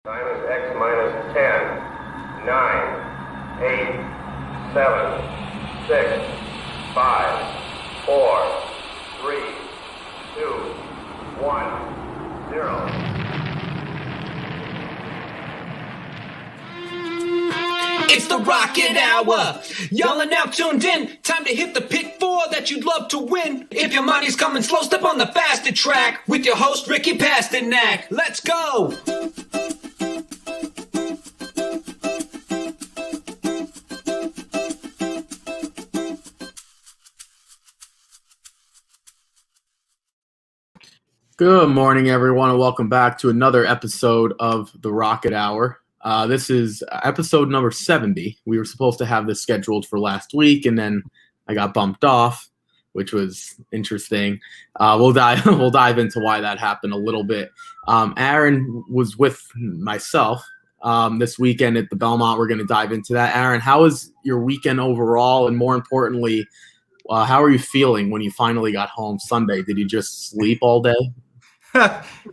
Time is X minus 10, 9, 8, 7, 6, 5, 4, 3, 2, 1, 0. It's the Rocket Hour. Y'all are now tuned in. Time to hit the pick four that you'd love to win. If your money's coming slow, step on the faster track with your host, Ricky Pasternak. Let's go. Good morning, everyone, and welcome back to another episode of the Rocket Hour. This is episode number 70. We were supposed to have this scheduled for last week, and then I got bumped off, which was interesting. We'll dive into why that happened a little bit. Aaron was with myself this weekend at the Belmont. We're going to dive into that. Aaron, how was your weekend overall, and more importantly, how are you feeling when you finally got home Sunday? Did you just sleep all day?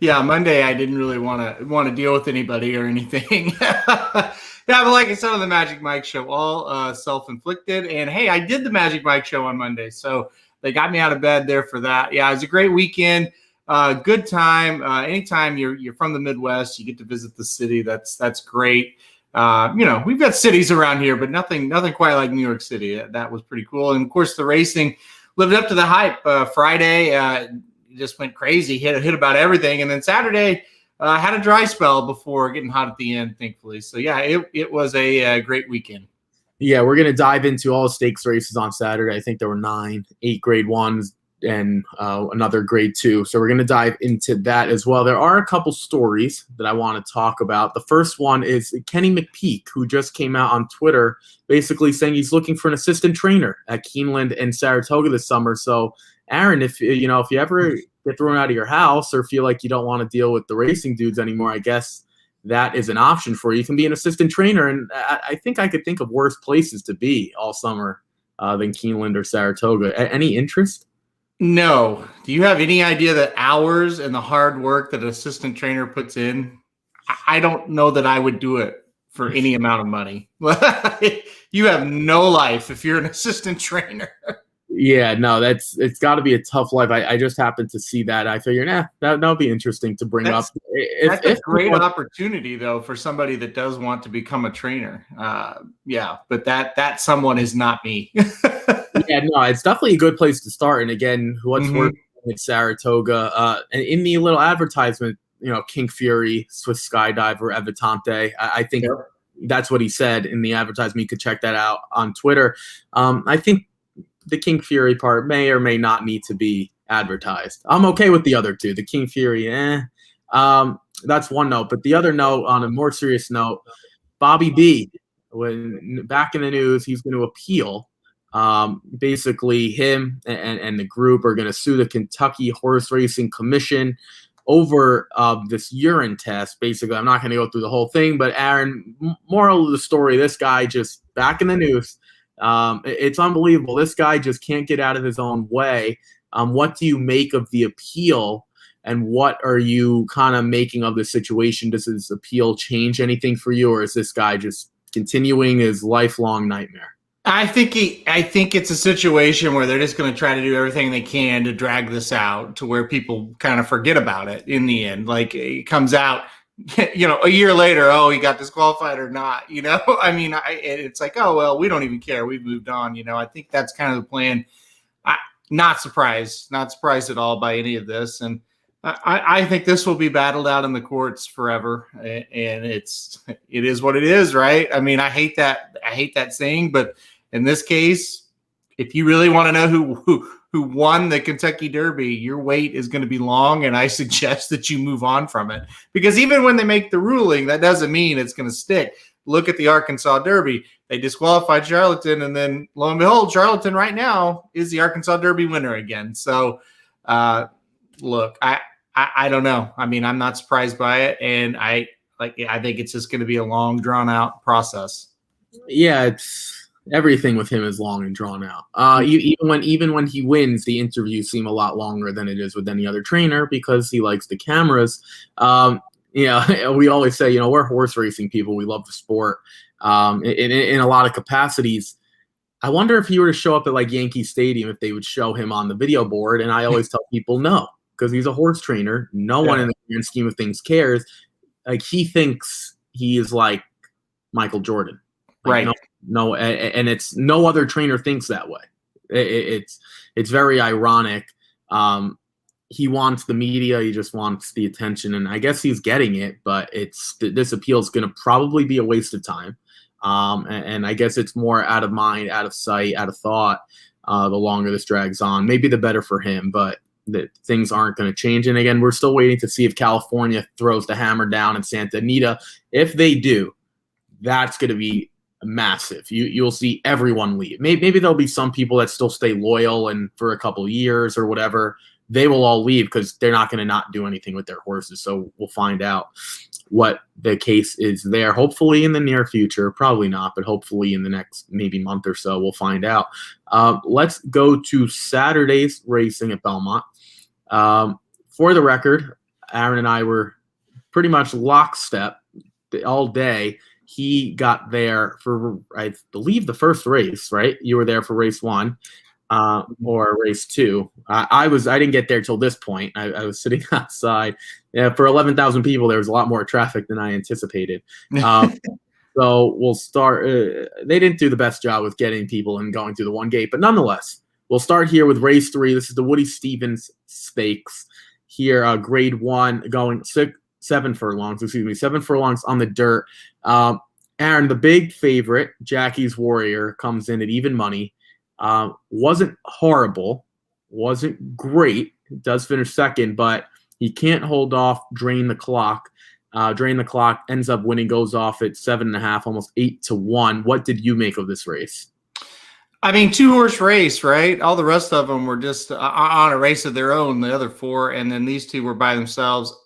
Yeah, Monday I didn't really want to deal with anybody or anything. Yeah, but like I said on the Magic Mike show, all self-inflicted. And hey, I did the Magic Mike show on Monday, so they got me out of bed there for that. Yeah, it was a great weekend. Good time. Anytime you're from the Midwest, you get to visit the city. That's great. We've got cities around here, but nothing quite like New York City. That was pretty cool. And of course, the racing lived up to the hype. Friday just went crazy, hit about everything, and then Saturday had a dry spell before getting hot at the end, thankfully. So yeah, it was a great weekend. Yeah, we're gonna dive into all the stakes races on Saturday. I think there were 8 grade 1s and another grade 2. So we're gonna dive into that as well. There are a couple stories that I want to talk about. The first one is Kenny McPeak, who just came out on Twitter basically saying he's looking for an assistant trainer at Keeneland and Saratoga this summer. So Aaron, if you ever get thrown out of your house or feel like you don't want to deal with the racing dudes anymore, I guess that is an option for you. You can be an assistant trainer, and I think I could think of worse places to be all summer than Keeneland or Saratoga. Any interest? No. Do you have any idea the hours and the hard work that an assistant trainer puts in? I don't know that I would do it for any amount of money. You have no life if you're an assistant trainer. Yeah, no, it's got to be a tough life. I just happened to see that. I figured, that would be interesting to bring up. That's a great opportunity, though, for somebody that does want to become a trainer. But that someone is not me. Yeah, no, it's definitely a good place to start. And again, what's working at Saratoga? And in the little advertisement, King Fury, Swiss Skydiver, Evitante. I think that's what he said in the advertisement. You could check that out on Twitter. I think the King Fury part may or may not need to be advertised. I'm okay with the other two. The King Fury, that's one note. But the other note, on a more serious note, Bobby B, when back in the news, he's going to appeal. Basically, him and the group are going to sue the Kentucky Horse Racing Commission over this urine test. Basically, I'm not going to go through the whole thing, but Aaron, moral of the story, this guy just back in the news. It's unbelievable. This guy just can't get out of his own way. What do you make of the appeal, and what are you kind of making of the situation? Does his appeal change anything for you, or is this guy just continuing his lifelong nightmare? I think it's a situation where they're just going to try to do everything they can to drag this out to where people kind of forget about it in the end. Like, it comes out, a year later, oh, he got disqualified or not, I mean, it's like, oh, well, we don't even care. We've moved on. I think that's kind of the plan. Not surprised at all by any of this. And I think this will be battled out in the courts forever. And it is what it is, right? I mean, I hate that saying, but in this case, if you really want to know who won the Kentucky Derby, your wait is going to be long, and I suggest that you move on from it. Because even when they make the ruling, that doesn't mean it's going to stick. Look at the Arkansas Derby. They disqualified Charlatan, and then lo and behold, Charlatan right now is the Arkansas Derby winner again. So, look, I don't know. I mean, I'm not surprised by it, and I think it's just going to be a long, drawn-out process. Yeah, everything with him is long and drawn out. Even when he wins, the interviews seem a lot longer than it is with any other trainer because he likes the cameras. we always say, we're horse racing people. We love the sport in a lot of capacities. I wonder if he were to show up at like Yankee Stadium, if they would show him on the video board. And I always tell people no, because he's a horse trainer. No one in the grand scheme of things cares. Like, he thinks he is like Michael Jordan. Like, right. No, and it's no other trainer thinks that way. It's very ironic. He wants the media. He just wants the attention, and I guess he's getting it. But this appeal is going to probably be a waste of time. And I guess it's more out of mind, out of sight, out of thought. The longer this drags on, maybe the better for him. But things aren't going to change. And again, we're still waiting to see if California throws the hammer down in Santa Anita. If they do, that's going to be massive. You'll see everyone leave. Maybe there'll be some people that still stay loyal and for a couple of years or whatever. They will all leave because they're not going to not do anything with their horses. So we'll find out what the case is there. Hopefully in the near future, probably not, but hopefully in the next maybe month or so, we'll find out. Let's go to Saturday's racing at Belmont. For the record, Aaron and I were pretty much lockstep all day. He got there for, I believe, the first race, right? You were there for race 1 or race 2. I didn't get there till this point. I was sitting outside. Yeah, for 11,000 people, there was a lot more traffic than I anticipated. So we'll start. They didn't do the best job with getting people and going through the one gate, but nonetheless, we'll start here with race 3. This is the Woody Stevens Stakes here, grade 1, going 7 furlongs on the dirt. Aaron, the big favorite, Jackie's Warrior, comes in at even money. Wasn't horrible, wasn't great. Does finish second, but he can't hold off Drain the Clock. Drain the Clock ends up winning, goes off at 7.5, almost 8-1. What did you make of this race? I mean, 2-horse race, right? All the rest of them were just on a race of their own, the other 4, and then these 2 were by themselves.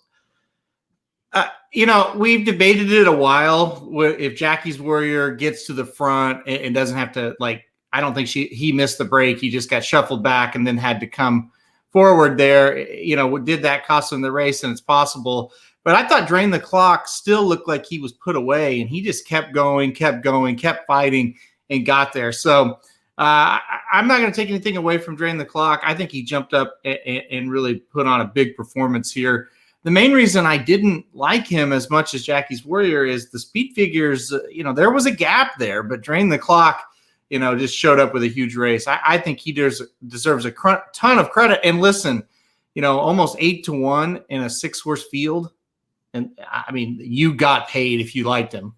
We've debated it a while. If Jackie's Warrior gets to the front and doesn't have to, I don't think he missed the break. He just got shuffled back and then had to come forward there. Did that cost him the race? And it's possible. But I thought Drain the Clock still looked like he was put away, and he just kept going, kept fighting, and got there. So I'm not going to take anything away from Drain the Clock. I think he jumped up and really put on a big performance here. The main reason I didn't like him as much as Jackie's Warrior is the speed figures. There was a gap there, but Drain the Clock, just showed up with a huge race. I think he deserves a ton of credit. And listen, almost 8-1 in a 6-horse field. And I mean, you got paid if you liked him.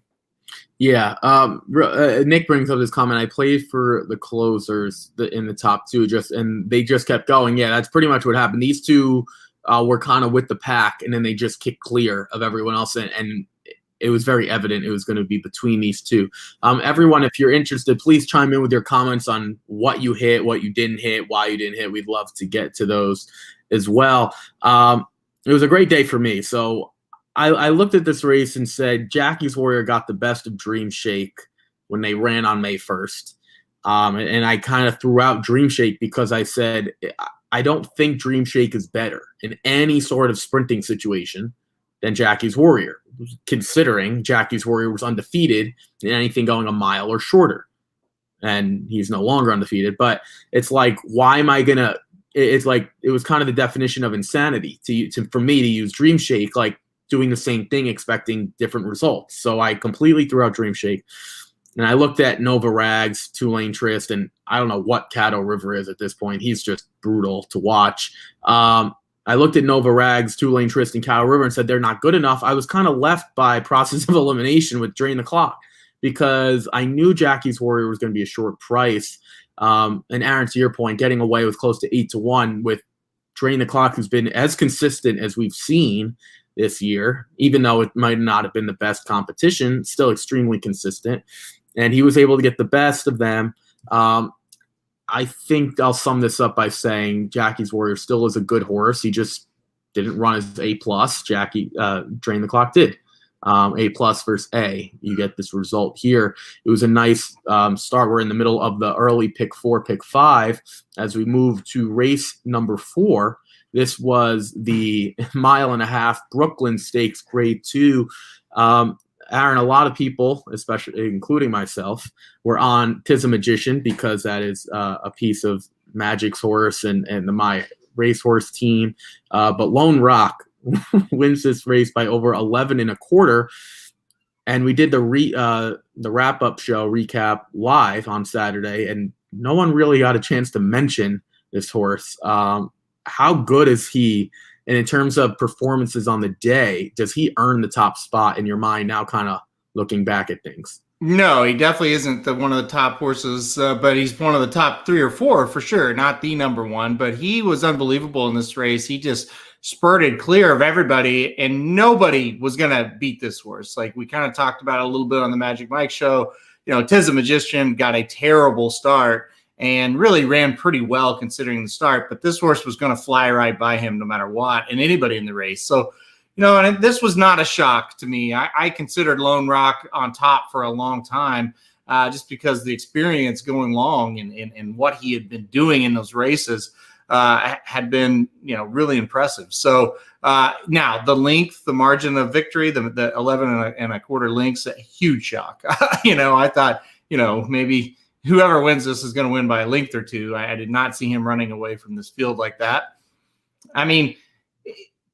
Yeah. Nick brings up this comment. I played for the closers in the top 2 and they just kept going. Yeah, that's pretty much what happened. These 2 were kind of with the pack, and then they just kicked clear of everyone else, and it was very evident it was going to be between these 2. Everyone, if you're interested, please chime in with your comments on what you hit, what you didn't hit, why you didn't hit. We'd love to get to those as well. It was a great day for me. So I looked at this race and said Jackie's Warrior got the best of Dream Shake when they ran on May 1st. And I kind of threw out Dream Shake because I said I don't think Dream Shake is better in any sort of sprinting situation than Jackie's Warrior, considering Jackie's Warrior was undefeated in anything going a mile or shorter. And he's no longer undefeated. But it's like, why am I going to – it's like it was kind of the definition of insanity for me to use Dream Shake, like doing the same thing, expecting different results. So I completely threw out Dream Shake. And I looked at Nova Rags, Tulane Trist, and I don't know what Caddo River is at this point. He's just brutal to watch. I looked at Nova Rags, Tulane Trist, and Caddo River and said they're not good enough. I was kind of left by process of elimination with Drain the Clock because I knew Jackie's Warrior was going to be a short price. And Aaron, to your point, getting away with close to 8-1 with Drain the Clock, who's been as consistent as we've seen this year, even though it might not have been the best competition, still extremely consistent. And he was able to get the best of them. I think I'll sum this up by saying Jackie's Warrior still is a good horse. He just didn't run as A+. Drain the Clock did. A+ versus A. You get this result here. It was a nice start. We're in the middle of the early pick 4, pick 5. As we move to race number 4, This was the 1.5 mile Brooklyn Stakes Grade 2. Aaron, a lot of people, especially including myself, were on Tis a Magician because that is a piece of Magic's horse and my racehorse team. But Lone Rock wins this race by over 11.25. And we did the wrap-up show recap live on Saturday, and no one really got a chance to mention this horse. How good is he? And in terms of performances on the day, does he earn the top spot in your mind now, kind of looking back at things? No, he definitely isn't one of the top horses, but he's one of the top 3 or 4 for sure, not the number 1. But he was unbelievable in this race. He just spurted clear of everybody, and nobody was going to beat this horse. Like we kind of talked about a little bit on the Magic Mike show, Tis a Magician got a terrible start and really ran pretty well considering the start, but this horse was going to fly right by him no matter what, and anybody in the race. So, and this was not a shock to me. I considered Lone Rock on top for a long time, just because the experience going long and what he had been doing in those races had been, really impressive. So now the length, the margin of victory, the 11.25 lengths, a huge shock. I thought, maybe whoever wins this is going to win by a length or 2. I did not see him running away from this field like that. I mean,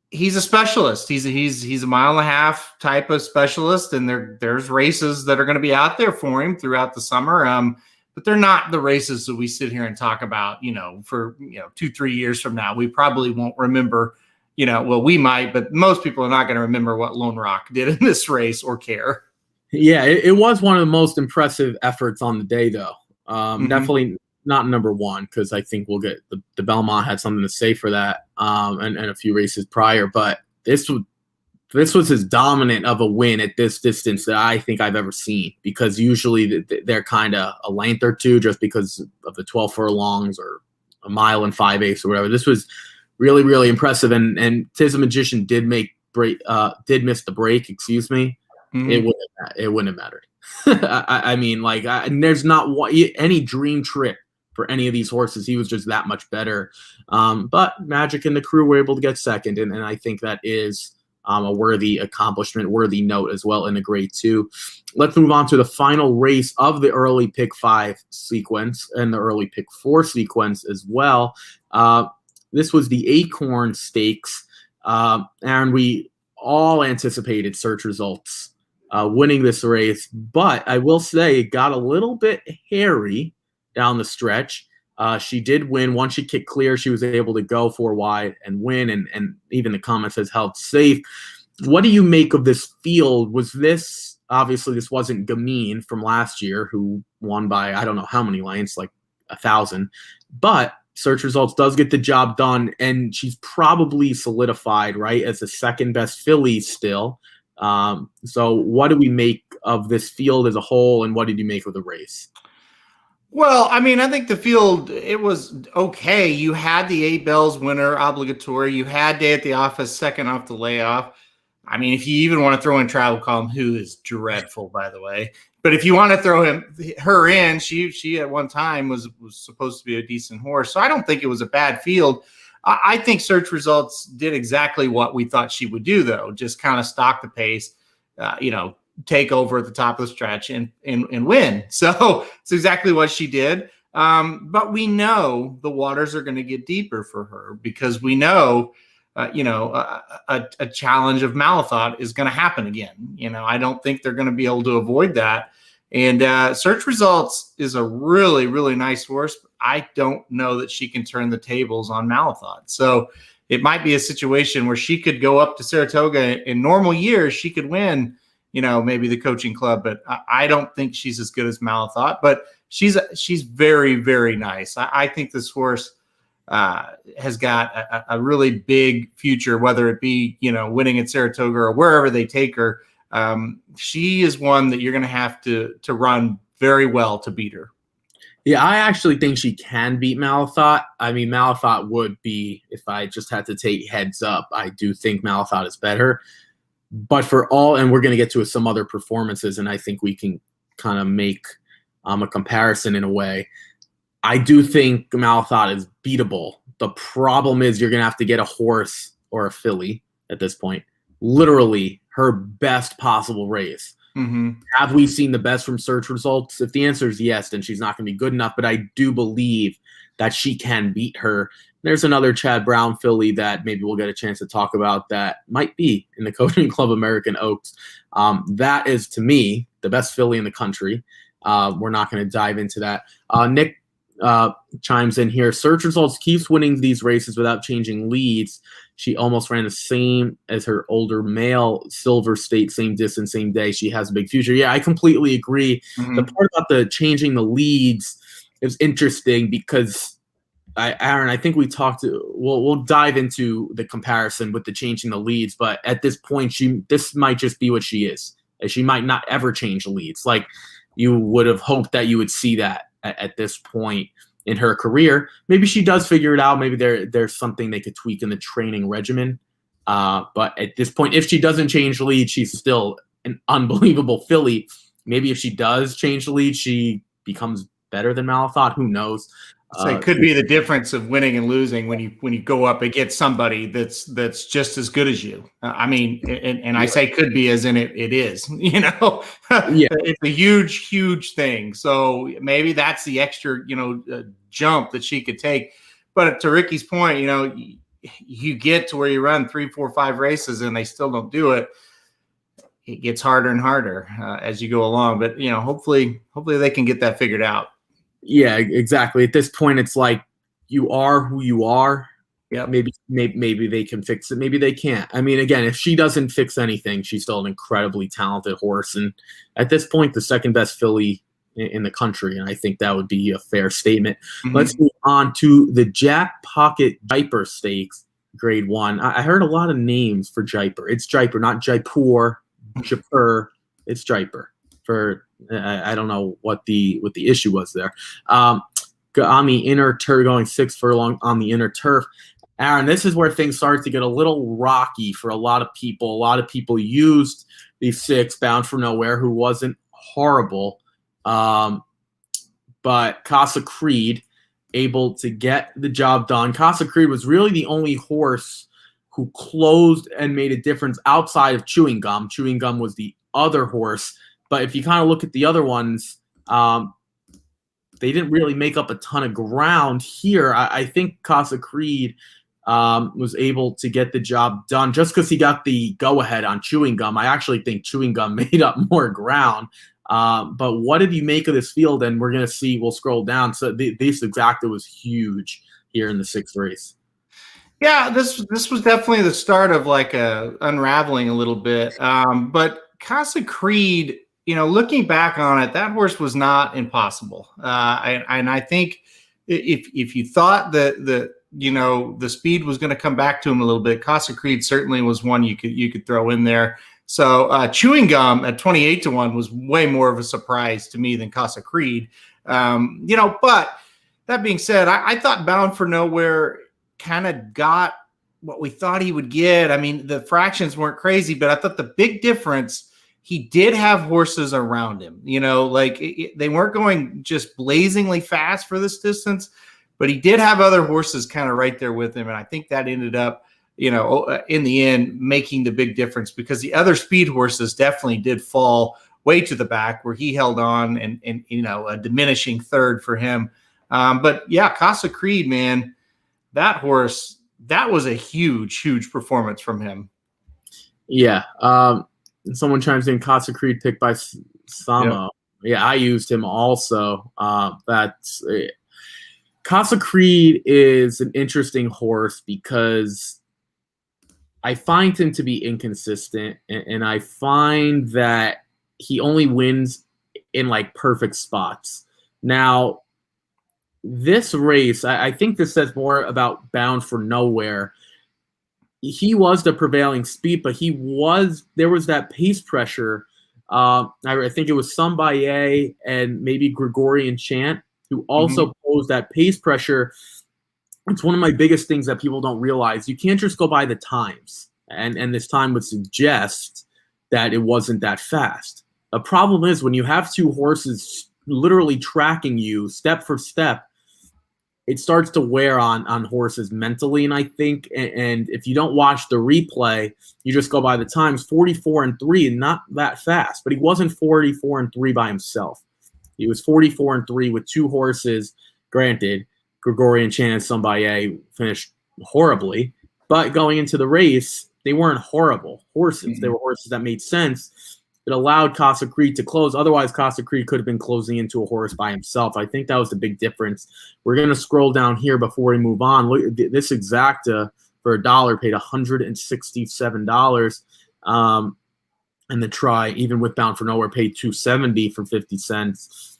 he's a specialist. He's a 1.5 mile type of specialist, and there's races that are going to be out there for him throughout the summer. But they're not the races that we sit here and talk about, for 2-3 years from now. We probably won't remember, well, we might, but most people are not going to remember what Lone Rock did in this race or care. Yeah, it was one of the most impressive efforts on the day, though. Definitely not number 1, because I think we'll get the Belmont had something to say for that, and a few races prior. But this was as dominant of a win at this distance that I think I've ever seen, because usually they're kind of a length or 2 just because of the 12 furlongs or 1 mile and 5/8 or whatever. This was really, really impressive, and Tis a Magician did miss the break. Excuse me. It wouldn't have mattered. I mean, there's not any dream trip for any of these horses. He was just that much better. But Magic and the crew were able to get second, and I think that is a worthy accomplishment, worthy note as well in a Grade 2. Let's move on to the final race of the early pick 5 sequence and the early pick 4 sequence as well. This was the Acorn Stakes. Aaron, we all anticipated Search Results winning this race, but I will say it got a little bit hairy down the stretch. She did win. Once she kicked clear, she was able to go 4 wide and win, and even the comment says held safe. What do you make of this field? Was this, obviously this wasn't Gamine from last year, who won by I don't know how many lengths, like 1,000, but Search Results does get the job done, and she's probably solidified, right, as the second best filly still. So what do we make of this field as a whole, and what did you make of the race? Well, I mean, I think the field, it was okay. You had the 8 Bells winner obligatory. You had Day at the Office second off the layoff. I mean, if you even want to throw in Travel Calm, who is dreadful, by the way. But if you want to throw her in, she at one time was supposed to be a decent horse. So I don't think it was a bad field. I think Search Results did exactly what we thought she would do, though, just kind of stalk the pace, take over at the top of the stretch and win. So it's exactly what she did. But we know the waters are going to get deeper for her, because we know, a challenge of Malathot is going to happen again. I don't think they're going to be able to avoid that. And Search Results is a really, really nice horse. I don't know that she can turn the tables on Malathot. So it might be a situation where she could go up to Saratoga in normal years. She could win, maybe the Coaching Club, but I don't think she's as good as Malathot. But she's very, very nice. I think this horse has got a really big future, whether it be, winning at Saratoga or wherever they take her. She is one that you're going to have to run very well to beat her. Yeah, I actually think she can beat Malathot. I mean, Malathot would be, if I just had to take heads up, I do think Malathot is better. But and we're going to get to some other performances, and I think we can kind of make a comparison in a way. I do think Malathot is beatable, The problem is you're going to have to get a horse or a filly at this point. Literally her best possible race. Mm-hmm. Have we seen the best from search results? If the answer is yes, then she's not going to be good enough. But I do believe that she can beat her. There's another Chad Brown filly that maybe we'll get a chance to talk about that might be in the Coaching Club American Oaks. That is, to me, the best filly in the country. We're not going to dive into that. Nick chimes in here. Search Results keeps winning these races without changing leads. She almost ran the same as her older male Silver State, same distance, same day. She has a big future. Yeah, I completely agree. Mm-hmm. The part about the changing the leads is interesting because Aaron, I think we'll dive into the comparison with the changing the leads, but at this point, this might just be what she is. She might not ever change the leads. Like you would have hoped that you would see that at this point in her career. Maybe she does figure it out. Maybe there's something they could tweak in the training regimen. But at this point, if she doesn't change the lead, she's still an unbelievable filly. Maybe if she does change the lead, she becomes better than Malathot. Who knows? So it could be the difference of winning and losing when you go up against somebody that's just as good as you. I mean, and I say could be as in it is. Yeah, it's a huge thing. So maybe that's the extra jump that she could take. But to Ricky's point, you get to where you run 3, 4, 5 races and they still don't do it. It gets harder and harder as you go along. But hopefully they can get that figured out. Yeah, exactly. At this point, it's like you are who you are. Yeah, maybe they can fix it. Maybe they can't. I mean, again, if she doesn't fix anything, she's still an incredibly talented horse, and at this point, the second best filly in the country. And I think that would be a fair statement. Mm-hmm. Let's move on to the Jack Pocket Jaipur Stakes, Grade 1. I heard a lot of names for Jaipur. It's Jaipur, not Jaipur. Jaipur. It's Jaipur. I don't know what the issue was there. On the inner turf, going 6 furlong on the inner turf. Aaron, this is where things started to get a little rocky for a lot of people. A lot of people used the 6 Bound for Nowhere, who wasn't horrible. But Casa Creed able to get the job done. Casa Creed was really the only horse who closed and made a difference outside of Chewing Gum. Chewing Gum was the other horse. But if you kind of look at the other ones, they didn't really make up a ton of ground here. I think Casa Creed was able to get the job done just because he got the go-ahead on Chewing Gum. I actually think Chewing Gum made up more ground. But what did you make of this field? And we're going to see, we'll scroll down. So this exacta was huge here in the 6th race. Yeah, this was definitely the start of like unraveling a little bit. But Casa Creed, looking back on it, that horse was not impossible. And I think if you thought that the speed was going to come back to him a little bit, Casa Creed certainly was one you could throw in there. So Chewing Gum at 28-1 was way more of a surprise to me than Casa Creed. But that being said, I thought Bound for Nowhere kind of got what we thought he would get. I mean, the fractions weren't crazy, but I thought the big difference, he did have horses around him, they weren't going just blazingly fast for this distance, but he did have other horses kind of right there with him. And I think that ended up, in the end, making the big difference because the other speed horses definitely did fall way to the back where he held on and a diminishing third for him. But yeah, Casa Creed, man, that horse, that was a huge performance from him. Yeah. Someone chimes in, Casa Creed picked by Samo. Yep. Yeah, I used him also. Casa Creed is an interesting horse because I find him to be inconsistent, and I find that he only wins in like perfect spots. Now, this race, I think this says more about Bound for Nowhere. He was the prevailing speed, but there was that pace pressure. I think it was Sambaye and maybe Gregorian Chant who also posed that pace pressure. It's one of my biggest things that people don't realize. You can't just go by the times, and this time would suggest that it wasn't that fast. The problem is when you have 2 horses literally tracking you step for step, it starts to wear on horses mentally. And I think, and if you don't watch the replay, you just go by the times, 44-3 and not that fast, but he wasn't 44-3 by himself. He was 44-3 with two horses. Granted, Gregorian Chance Sombaye finished horribly, but going into the race, they weren't horrible horses. Mm-hmm. They were horses that made sense. It allowed Casa Creed to close. Otherwise, Casa Creed could have been closing into a horse by himself. I think that was the big difference. We're going to scroll down here before we move on. Look, this Exacta for $1 paid $167. And the Try, even with Bound for Nowhere, paid $270 for 50 cents.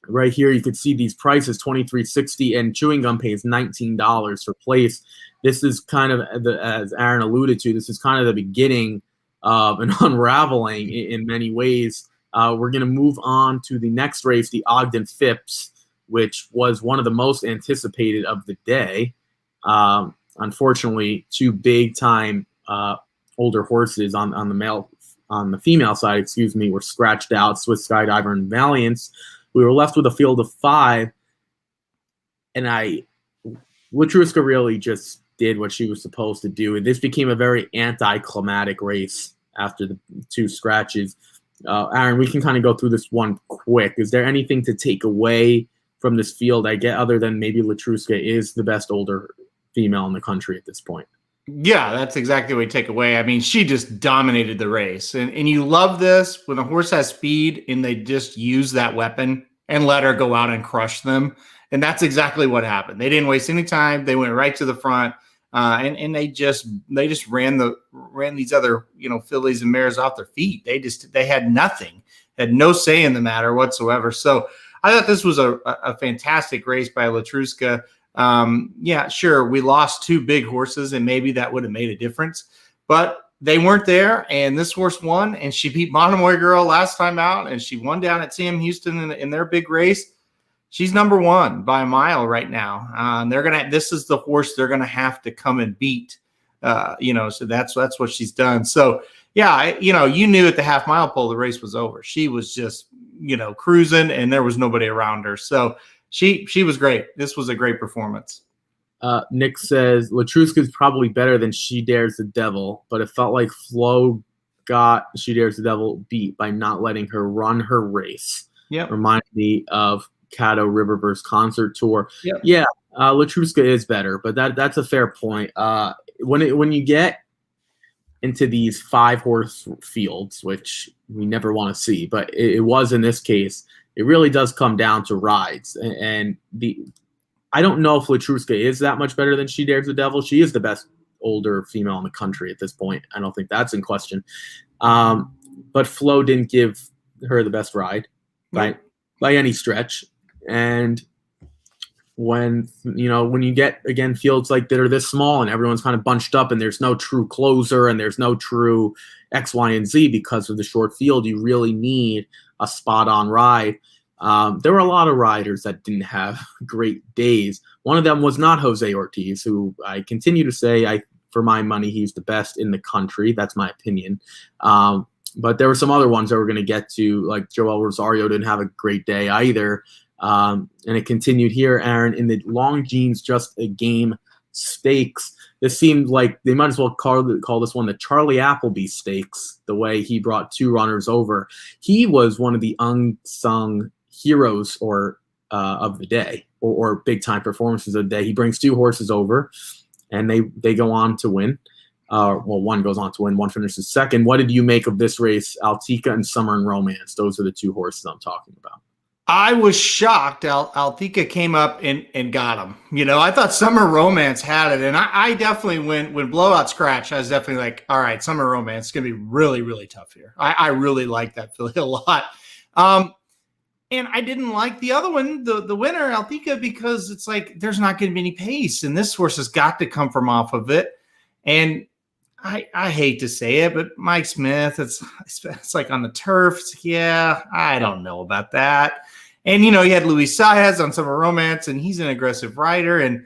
Right here, you could see these prices, $23.60, and Chewing Gum pays $19 for place. This is kind of, as Aaron alluded to, this is kind of the beginning of an unraveling in many ways. We're going to move on to the next race, the Ogden Phipps, which was one of the most anticipated of the day. Unfortunately, two big-time older horses on the female side, were scratched out, Swiss Skydiver and Valiance. We were left with a field of 5, and Latruska really just did what she was supposed to do. And this became a very anticlimactic race after the two scratches. Aaron, we can kind of go through this one quick. Is there anything to take away from this field, I get, other than maybe Latruska is the best older female in the country at this point? Yeah, that's exactly what you take away. I mean, she just dominated the race. And you love this when a horse has speed and they just use that weapon and let her go out and crush them. And that's exactly what happened. They didn't waste any time. They went right to the front. And they just ran these other, fillies and mares off their feet. They had nothing, had no say in the matter whatsoever. So I thought this was a fantastic race by Latruska. Yeah, sure, we lost two big horses, and maybe that would have made a difference, but they weren't there, and this horse won, and she beat Monomoy Girl last time out, and she won down at Sam Houston in their big race. She's number 1 by a mile right now. This is the horse they're gonna have to come and beat. So that's what she's done. So yeah, you knew at the half mile pole the race was over. She was just cruising, and there was nobody around her. So she was great. This was a great performance. Nick says Latruska is probably better than She Dares the Devil, but it felt like Flo got She Dares the Devil beat by not letting her run her race. Yep. Reminded me of Caddo Riververse Concert Tour. Yep. Yeah, Latruska is better, but that's a fair point. When you get into these 5-horse fields, which we never want to see, but it was in this case, it really does come down to rides. And I don't know if Latruska is that much better than She Dares the Devil. She is the best older female in the country at this point. I don't think that's in question. But Flo didn't give her the best ride by any stretch. And when you get, again, fields like that are this small and everyone's kind of bunched up and there's no true closer and there's no true X, Y, and Z because of the short field, you really need a spot-on ride. There were a lot of riders that didn't have great days. One of them was not Jose Ortiz, who I continue to say, for my money, he's the best in the country. That's my opinion. But there were some other ones that we're going to get to, like Joel Rosario didn't have a great day either. And it continued here, Aaron, in the Longines Just a Game Stakes. This seemed like they might as well call this one the Charlie Appleby Stakes, the way he brought 2 runners over. He was one of the unsung heroes of the day, or big-time performances of the day. He brings 2 horses over, and they go on to win. One goes on to win, one finishes second. What did you make of this race? Altica and Summer and Romance. Those are the 2 horses I'm talking about. I was shocked. Altica came up and got him. I thought Summer Romance had it, and I definitely, when Blowout scratched, I was definitely like, all right, Summer Romance is going to be really, really tough here. I really like that filly a lot. And I didn't like the other one, the winner, Altica, because it's like there's not going to be any pace, and this horse has got to come from off of it. And I hate to say it, but Mike Smith, it's like on the turf. Yeah, I don't know about that. And, he had Luis Saez on Summer Romance, and he's an aggressive rider. And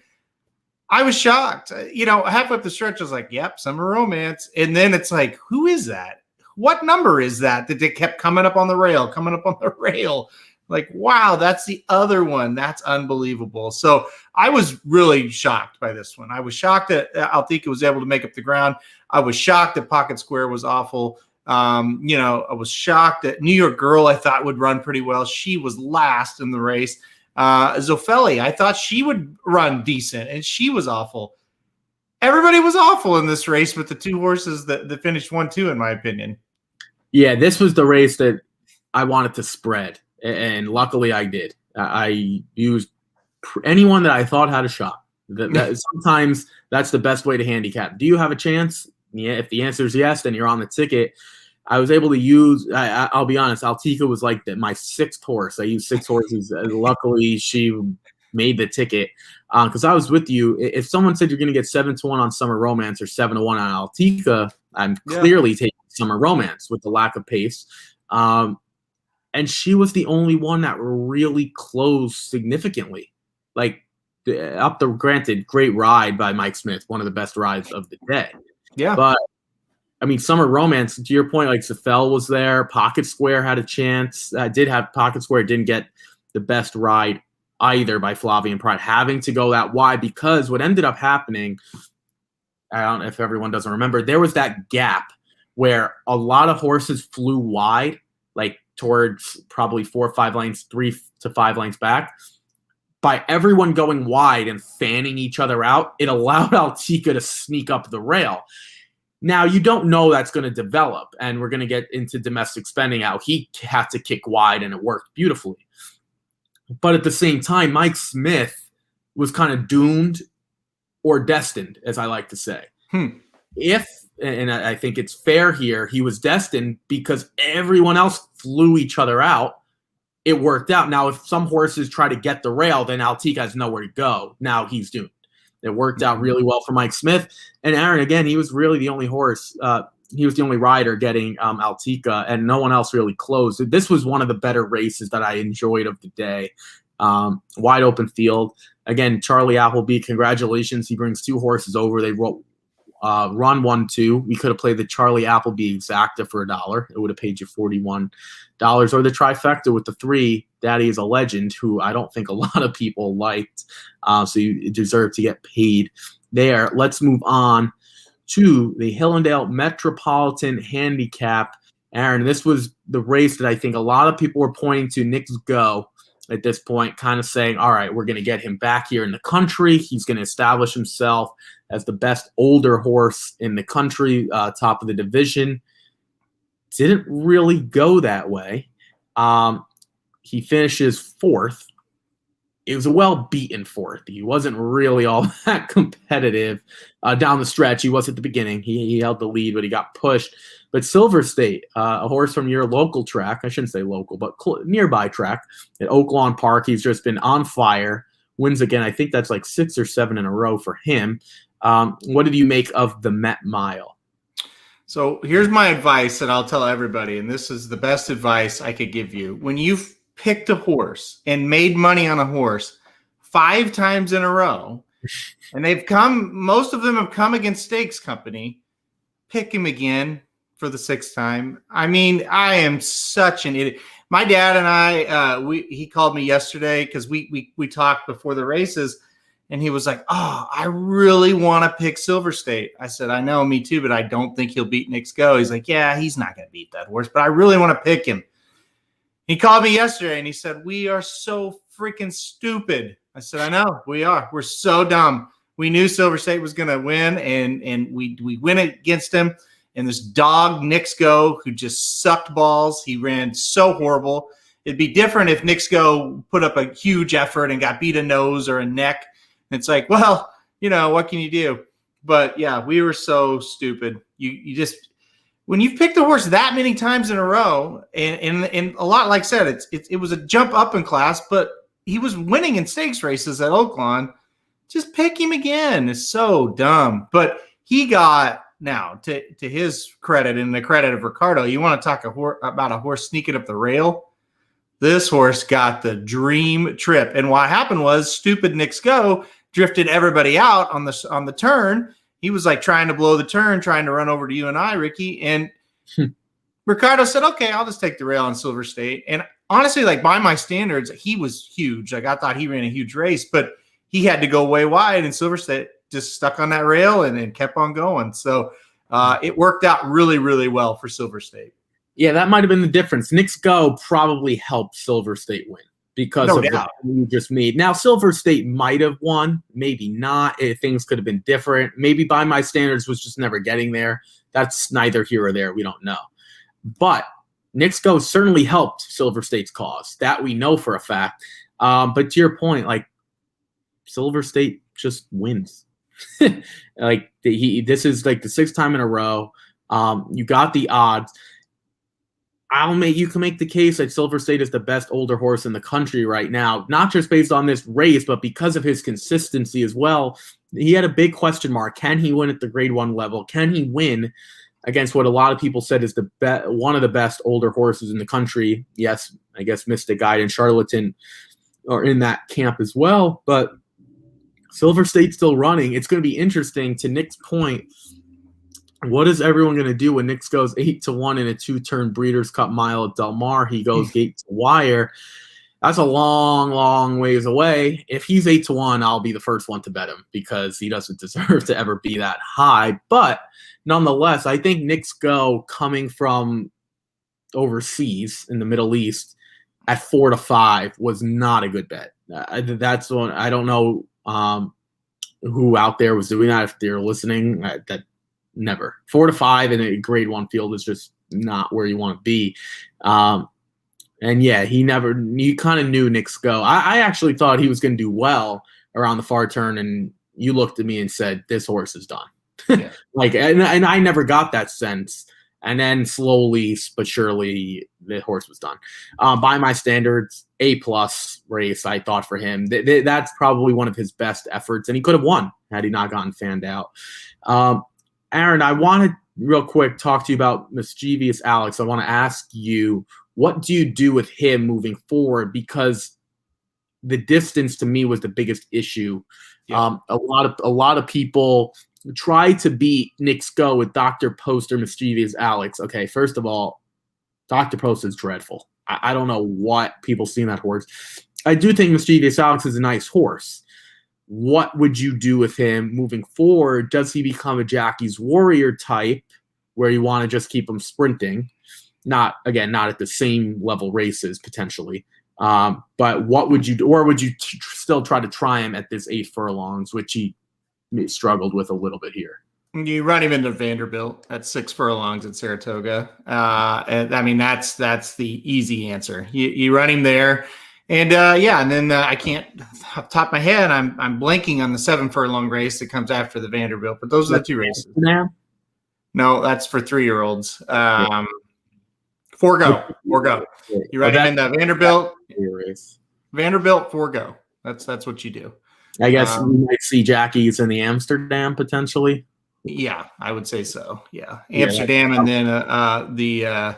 I was shocked. Halfway up the stretch, I was like, yep, Summer Romance. And then it's like, who is that? What number is that they kept coming up on the rail? Like, wow, that's the other one. That's unbelievable. So I was really shocked by this one. I was shocked that Altica was able to make up the ground. I was shocked that Pocket Square was awful. I was shocked that New York Girl, I thought, would run pretty well. She was last in the race. Zofeli, I thought she would run decent, and she was awful. Everybody was awful in this race with the two horses that finished 1-2, in my opinion. Yeah, this was the race that I wanted to spread, and luckily I did. I used anyone that I thought had a shot. Sometimes that's the best way to handicap. Do you have a chance? Yeah, if the answer is yes, then you're on the ticket. I was able to use, I'll be honest, Altica was like my sixth horse. I used 6 horses. Luckily, she made the ticket because I was with you. If someone said you're going to get 7-1 on Summer Romance or 7-1 on Altica, I'm clearly taking Summer Romance with the lack of pace. And she was the only one that really closed significantly. Like, granted, great ride by Mike Smith, one of the best rides of the day. Yeah. But, I mean, Summer Romance, to your point, like Safel was there. Pocket Square had a chance. Did have Pocket Square, didn't get the best ride either by Flavian Pride, having to go that wide because what ended up happening, I don't know if everyone doesn't remember, there was that gap where a lot of horses flew wide, like towards probably 4 or 5 lanes, 3 to 5 lanes back. By everyone going wide and fanning each other out, it allowed Altica to sneak up the rail. Now, you don't know that's going to develop, and we're going to get into domestic spending how he had to kick wide, and it worked beautifully. But at the same time, Mike Smith was kind of doomed or destined, as I like to say. And I think it's fair here, he was destined because everyone else flew each other out. It worked out. Now, if some horses try to get the rail, then Altica has nowhere to go. Now he's doomed. It worked out really well for Mike Smith. And Aaron, again, he was really the only horse. He was the only rider getting Altica, and no one else really closed. This was one of the better races that I enjoyed of the day. Wide open field. Again, Charlie Appleby, congratulations. He brings 2 horses over. They run 1-2. We could have played the Charlie Appleby exacta for $1. It would have paid you $41. Or the trifecta with the 3, Daddy is a Legend, who I don't think a lot of people liked. So you deserve to get paid there. Let's move on to the Hillendale Metropolitan Handicap. Aaron, this was the race that I think a lot of people were pointing to Nick's Go at this point, kind of saying, all right, we're going to get him back here in the country. He's going to establish himself as the best older horse in the country, top of the division. Didn't really go that way. He finishes 4th. It was a well-beaten 4th. He wasn't really all that competitive down the stretch. He was at the beginning. He held the lead, but he got pushed. But Silver State, a horse from your local track, I shouldn't say local, but nearby track at Oaklawn Park, he's just been on fire. Wins again. I think that's like 6 or 7 in a row for him. What did you make of the Met Mile? So here's my advice that I'll tell everybody, and this is the best advice I could give you. When you've picked a horse and made money on a horse 5 times in a row, and most of them have come against Stakes Company, pick him again for the 6th time. I mean, I am such an idiot. My dad and I, he called me yesterday because we talked before the races, and he was like, oh, I really want to pick Silver State. I said, I know, me too, but I don't think he'll beat Nick's Go. He's like, yeah, he's not going to beat that horse, but I really want to pick him. He called me yesterday, and he said, we are so freaking stupid. I said, I know, we are. We're so dumb. We knew Silver State was going to win, and we went against him. And this dog, Nick's Go, who just sucked balls. He ran so horrible. It'd be different if Nick's Go put up a huge effort and got beat a nose or a neck. It's like, well, what can you do? But yeah, we were so stupid. You just, when you've picked a horse that many times in a row, and a lot, like I said, it was a jump up in class, but he was winning in stakes races at Oaklawn. Just pick him again. It's so dumb. But he got, now, to his credit and the credit of Ricardo, you want to talk about a horse sneaking up the rail? This horse got the dream trip. And what happened was stupid Nick's Go drifted everybody out on the turn. He was like trying to blow the turn, trying to run over to you and I, Ricky. And Ricardo said, okay, I'll just take the rail on Silver State. And honestly, like by my standards, he was huge. Like I thought he ran a huge race, but he had to go way wide, and Silver State just stuck on that rail and kept on going. So it worked out really, really well for Silver State. Yeah, that might have been the difference. Knicks Go probably helped Silver State win because of the you just made. Now, Silver State might have won, maybe not. Things could have been different. Maybe By My Standards was just never getting there. That's neither here or there. We don't know. But Knicks Go certainly helped Silver State's cause. That we know for a fact. But to your point, like, Silver State just wins. Like, this is like the 6th time in a row. You got the odds. You can make the case that Silver State is the best older horse in the country right now, not just based on this race, but because of his consistency as well. He had a big question mark. Can he win at the grade 1 level? Can he win against what a lot of people said is one of the best older horses in the country? Yes, I guess Mystic Guide and Charlatan are in that camp as well, but Silver State's still running. It's going to be interesting. To Nick's point, what is everyone going to do when Knicks goes 8-1 in a 2-turn Breeders' Cup Mile at Del Mar? He goes gate to wire. That's a long, long ways away. If he's 8-1, I'll be the first one to bet him because he doesn't deserve to ever be that high. But nonetheless, I think Knicks Go coming from overseas in the Middle East at 4-5 was not a good bet. That's one. I don't know who out there was doing that. If they're listening, that. Never. 4-5 in a grade 1 field is just not where you want to be. And yeah, you kind of knew Knicks Go. I actually thought he was going to do well around the far turn, and you looked at me and said, this horse is done. Yeah. and I never got that sense. And then slowly but surely the horse was done. By my standards, A+ race, I thought, for him. That's probably one of his best efforts, and he could have won had he not gotten fanned out. Aaron, I want to real quick talk to you about Mischievous Alex. I want to ask you, what do you do with him moving forward? Because the distance to me was the biggest issue. Yeah. A lot of people try to beat Knicks Go with Dr. Post or Mischievous Alex. Okay, first of all, Dr. Post is dreadful. I don't know what people see in that horse. I do think Mischievous Alex is a nice horse. What would you do with him moving forward? Does he become a Jackie's Warrior type where you want to just keep him sprinting? Not at the same level races potentially. But what would you do? Or would you still try to try him at this 8 furlongs, which he struggled with a little bit here? You run him into Vanderbilt at 6 furlongs at Saratoga. And I mean, that's the easy answer. You run him there. And and then I can't, off the top of my head, I'm blanking on the 7 furlong race that comes after the Vanderbilt, but those are the 2 races. No, that's for 3-year-olds. 4-go. You run him into Vanderbilt. Vanderbilt, 4-go. That's what you do. I guess we might see Jackie's in the Amsterdam potentially. Yeah, I would say so. Yeah, Amsterdam, and then the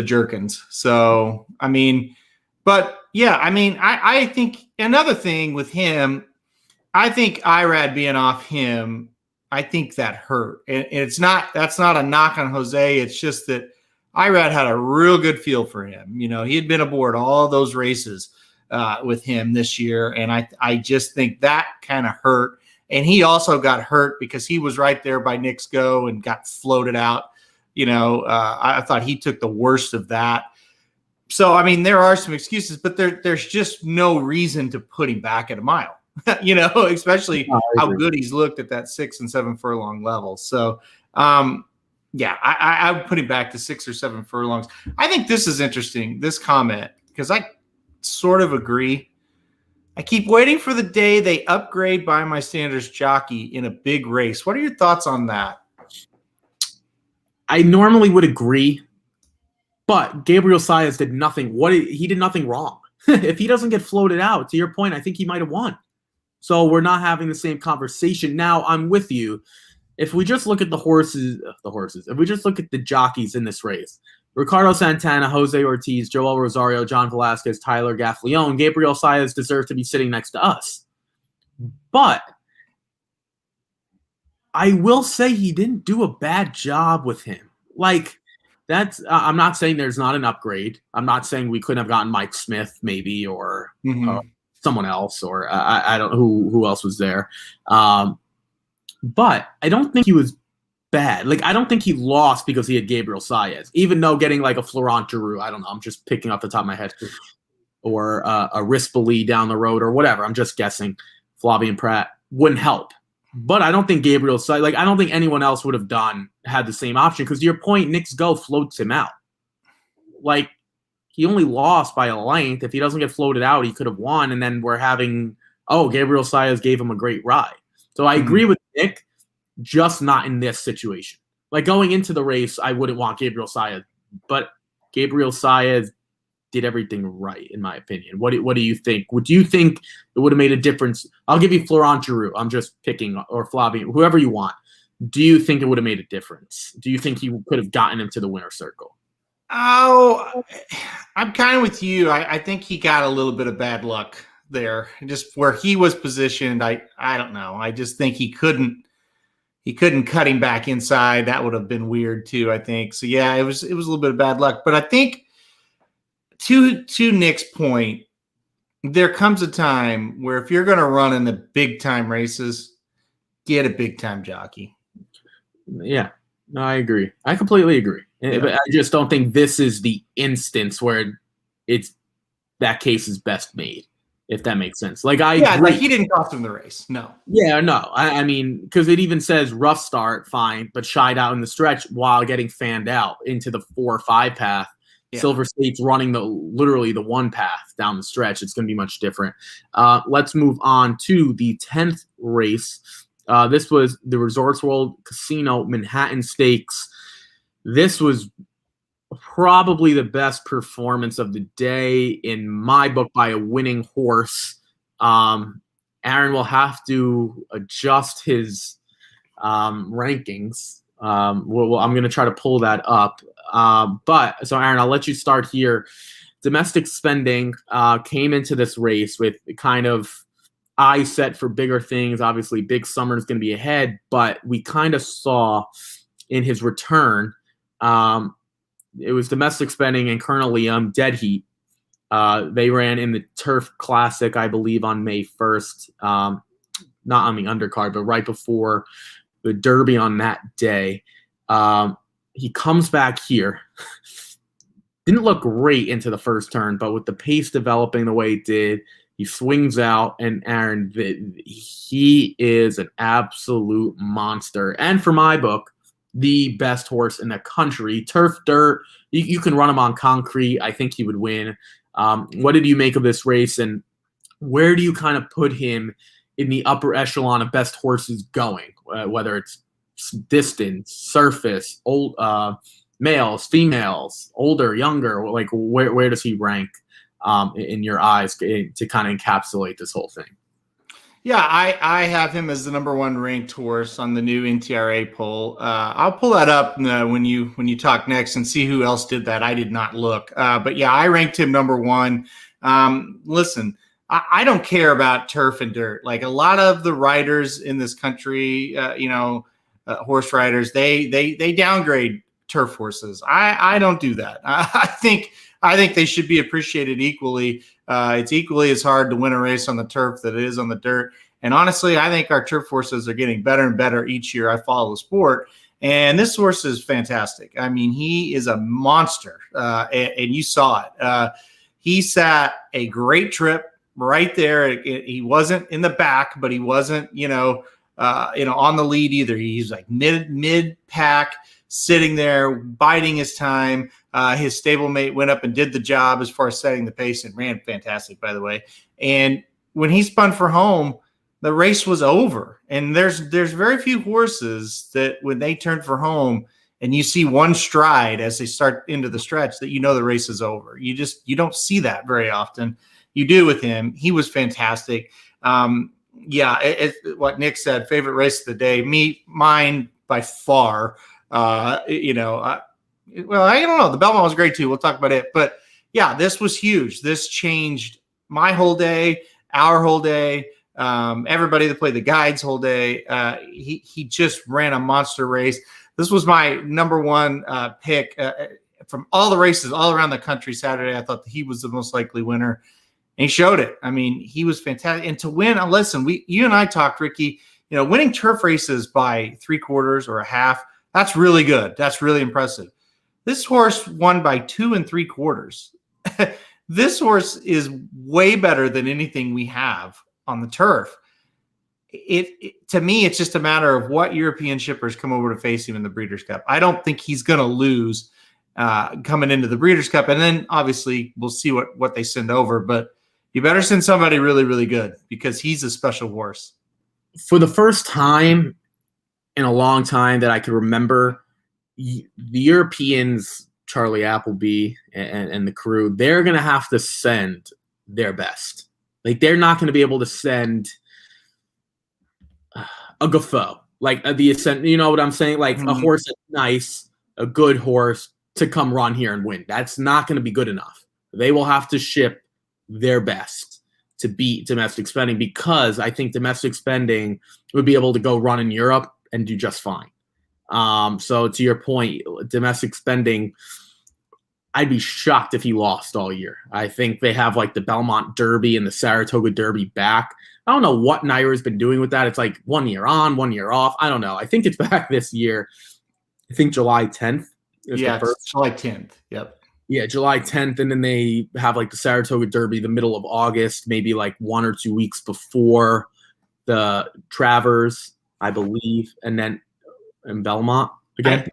Jerkins. So I mean. But yeah, I mean, I think another thing with him, I think Irad being off him, I think that hurt. And that's not a knock on Jose. It's just that Irad had a real good feel for him. You know, he had been aboard all those races with him this year. And I just think that kind of hurt. And he also got hurt because he was right there by Knicks Go and got floated out. You know, I thought he took the worst of that. So, I mean, there are some excuses, but there's just no reason to put him back at a mile, you know, especially how good he's looked at that 6 and 7 furlong level. So, I would put him back to 6 or 7 furlongs. I think this is interesting, this comment, because I sort of agree. I keep waiting for the day they upgrade By My Standards jockey in a big race. What are your thoughts on that? I normally would agree. But Gabriel Saez did nothing. He did nothing wrong. If he doesn't get floated out, to your point, I think he might have won. So we're not having the same conversation. Now, I'm with you. If we just look at the horses, if we just look at the jockeys in this race, Ricardo Santana, Jose Ortiz, Joel Rosario, John Velasquez, Tyler Gaffleone, Gabriel Saez deserve to be sitting next to us. But I will say he didn't do a bad job with him. Like, That's I'm not saying there's not an upgrade. I'm not saying we couldn't have gotten Mike Smith maybe or someone else or I don't know who else was there. But I don't think he was bad. Like I don't think he lost because he had Gabriel Saez. Even though getting like a Florent Giroux, I don't know, I'm just picking off the top of my head, or a Rispoli down the road or whatever. I'm just guessing. Flavien Prat wouldn't help. But I don't think Gabriel Saez, like I don't think anyone else would have had the same option because to your point, Nick's Go floats him out. Like he only lost by a length. If he doesn't get floated out, he could have won. And then we're having, Gabriel Saez gave him a great ride. So I agree with Nick, just not in this situation. Like going into the race, I wouldn't want Gabriel Saez, but Gabriel Saez did everything right, in my opinion. What do you think? Would you think it would have made a difference? I'll give you Florent Giroux. I'm just picking, or Flavien, whoever you want. Do you think it would have made a difference? Do you think he could have gotten him to the winner's circle? Oh, I'm kind of with you. I think he got a little bit of bad luck there, just where he was positioned. I don't know. I just think he couldn't cut him back inside. That would have been weird too, I think. So yeah, it was a little bit of bad luck. But I think to Nick's point, there comes a time where if you're going to run in the big time races, get a big time jockey. Yeah, no, I agree. I completely agree. Yeah. But I just don't think this is the instance where that case is best made, if that makes sense. Like agree. Like he didn't cost him the race. No. Yeah, no. I mean, because it even says rough start, fine, but shied out in the stretch while getting fanned out into the 4 or 5 path. Yeah. Silver State's running literally the 1 path down the stretch. It's going to be much different. Let's move on to the 10th race. This was the Resorts World Casino Manhattan Stakes. This was probably the best performance of the day in my book by a winning horse. Aaron will have to adjust his rankings. I'm going to try to pull that up. But so Aaron, I'll let you start here. Domestic spending came into this race with kind of eyes set for bigger things. Obviously, Big Summer is going to be ahead, but we kind of saw in his return, it was domestic spending and Colonel Liam, Dead Heat. They ran in the Turf Classic, I believe, on May 1st. Not on the undercard, but right before the Derby on that day. He comes back here. Didn't look great into the first turn, but with the pace developing the way it did, he swings out, and Aaron, he is an absolute monster. And for my book, the best horse in the country. Turf dirt, you can run him on concrete. I think he would win. What did you make of this race, and where do you kind of put him in the upper echelon of best horses going, whether it's distance, surface, old males, females, older, younger? Like where does he rank in your eyes to kind of encapsulate this whole thing? Yeah, I have him as the number 1 ranked horse on the new NTRA poll. I'll pull that up when you talk next and see who else did that. I did not look, but yeah, I ranked him number 1. Listen, I don't care about turf and dirt. Like a lot of the riders in this country, horse riders, they downgrade turf horses. I don't do that. I think they should be appreciated equally. It's equally as hard to win a race on the turf that it is on the dirt. And honestly, I think our turf horses are getting better and better each year. I follow the sport, and this horse is fantastic. I mean, he is a monster, and you saw it. He sat a great trip right there. He wasn't in the back, but he wasn't, on the lead either. He's like mid pack, sitting there, biding his time. His stablemate went up and did the job as far as setting the pace and ran fantastic, by the way. And when he spun for home, the race was over. And there's very few horses that when they turn for home and you see one stride as they start into the stretch that the race is over. You don't see that very often. You do with him. He was fantastic. What Nick said, favorite race of the day. Mine by far. I don't know. The Belmont was great too. We'll talk about it. But yeah, this was huge. This changed my whole day, our whole day, everybody that played the guides whole day. He just ran a monster race. This was my number one pick from all the races all around the country Saturday. I thought that he was the most likely winner. And he showed it. I mean, he was fantastic. And to win, listen, you and I talked, Ricky, winning turf races by 3/4 or a half, that's really good. That's really impressive. This horse won by 2 3/4. This horse is way better than anything we have on the turf. To me, it's just a matter of what European shippers come over to face him in the Breeders' Cup. I don't think he's going to lose coming into the Breeders' Cup. And then, obviously, we'll see what they send over. But you better send somebody really, really good because he's a special horse. For the first time in a long time that I could remember, the Europeans, Charlie Appleby and the crew, they're going to have to send their best. Like, they're not going to be able to send a Gaffoe, like the Ascent. You know what I'm saying? Like a horse that's nice, a good horse to come run here and win. That's not going to be good enough. They will have to ship their best to beat domestic spending because I think domestic spending would be able to go run in Europe and do just fine. So to your point, domestic spending, I'd be shocked if he lost all year. I think they have like the Belmont Derby and the Saratoga Derby back. I don't know what Naira's been doing with that. It's like 1 year on, 1 year off. I don't know. I think it's back this year. I think July 10th. Yeah, July 10th. Yep. Yeah, July 10th, and then they have like the Saratoga Derby the middle of August, maybe like 1 or 2 weeks before the Travers, I believe, and then in Belmont again.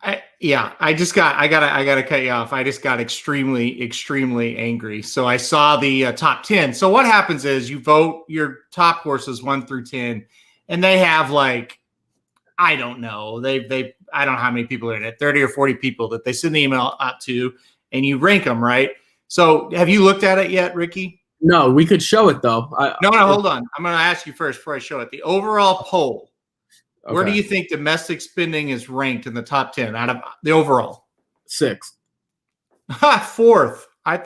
I gotta cut you off. I just got extremely, extremely angry. So I saw the top 10. So what happens is you vote your top horses 1 through 10, and they have like, I don't know. I don't know how many people are in it, 30 or 40 people that they send the email out to, and you rank them, right? So have you looked at it yet, Ricky? No, we could show it though. No, hold on. I'm going to ask you first before I show it. The overall poll, okay. Where do you think domestic spending is ranked in the top 10 out of the overall? 6th. 4th. I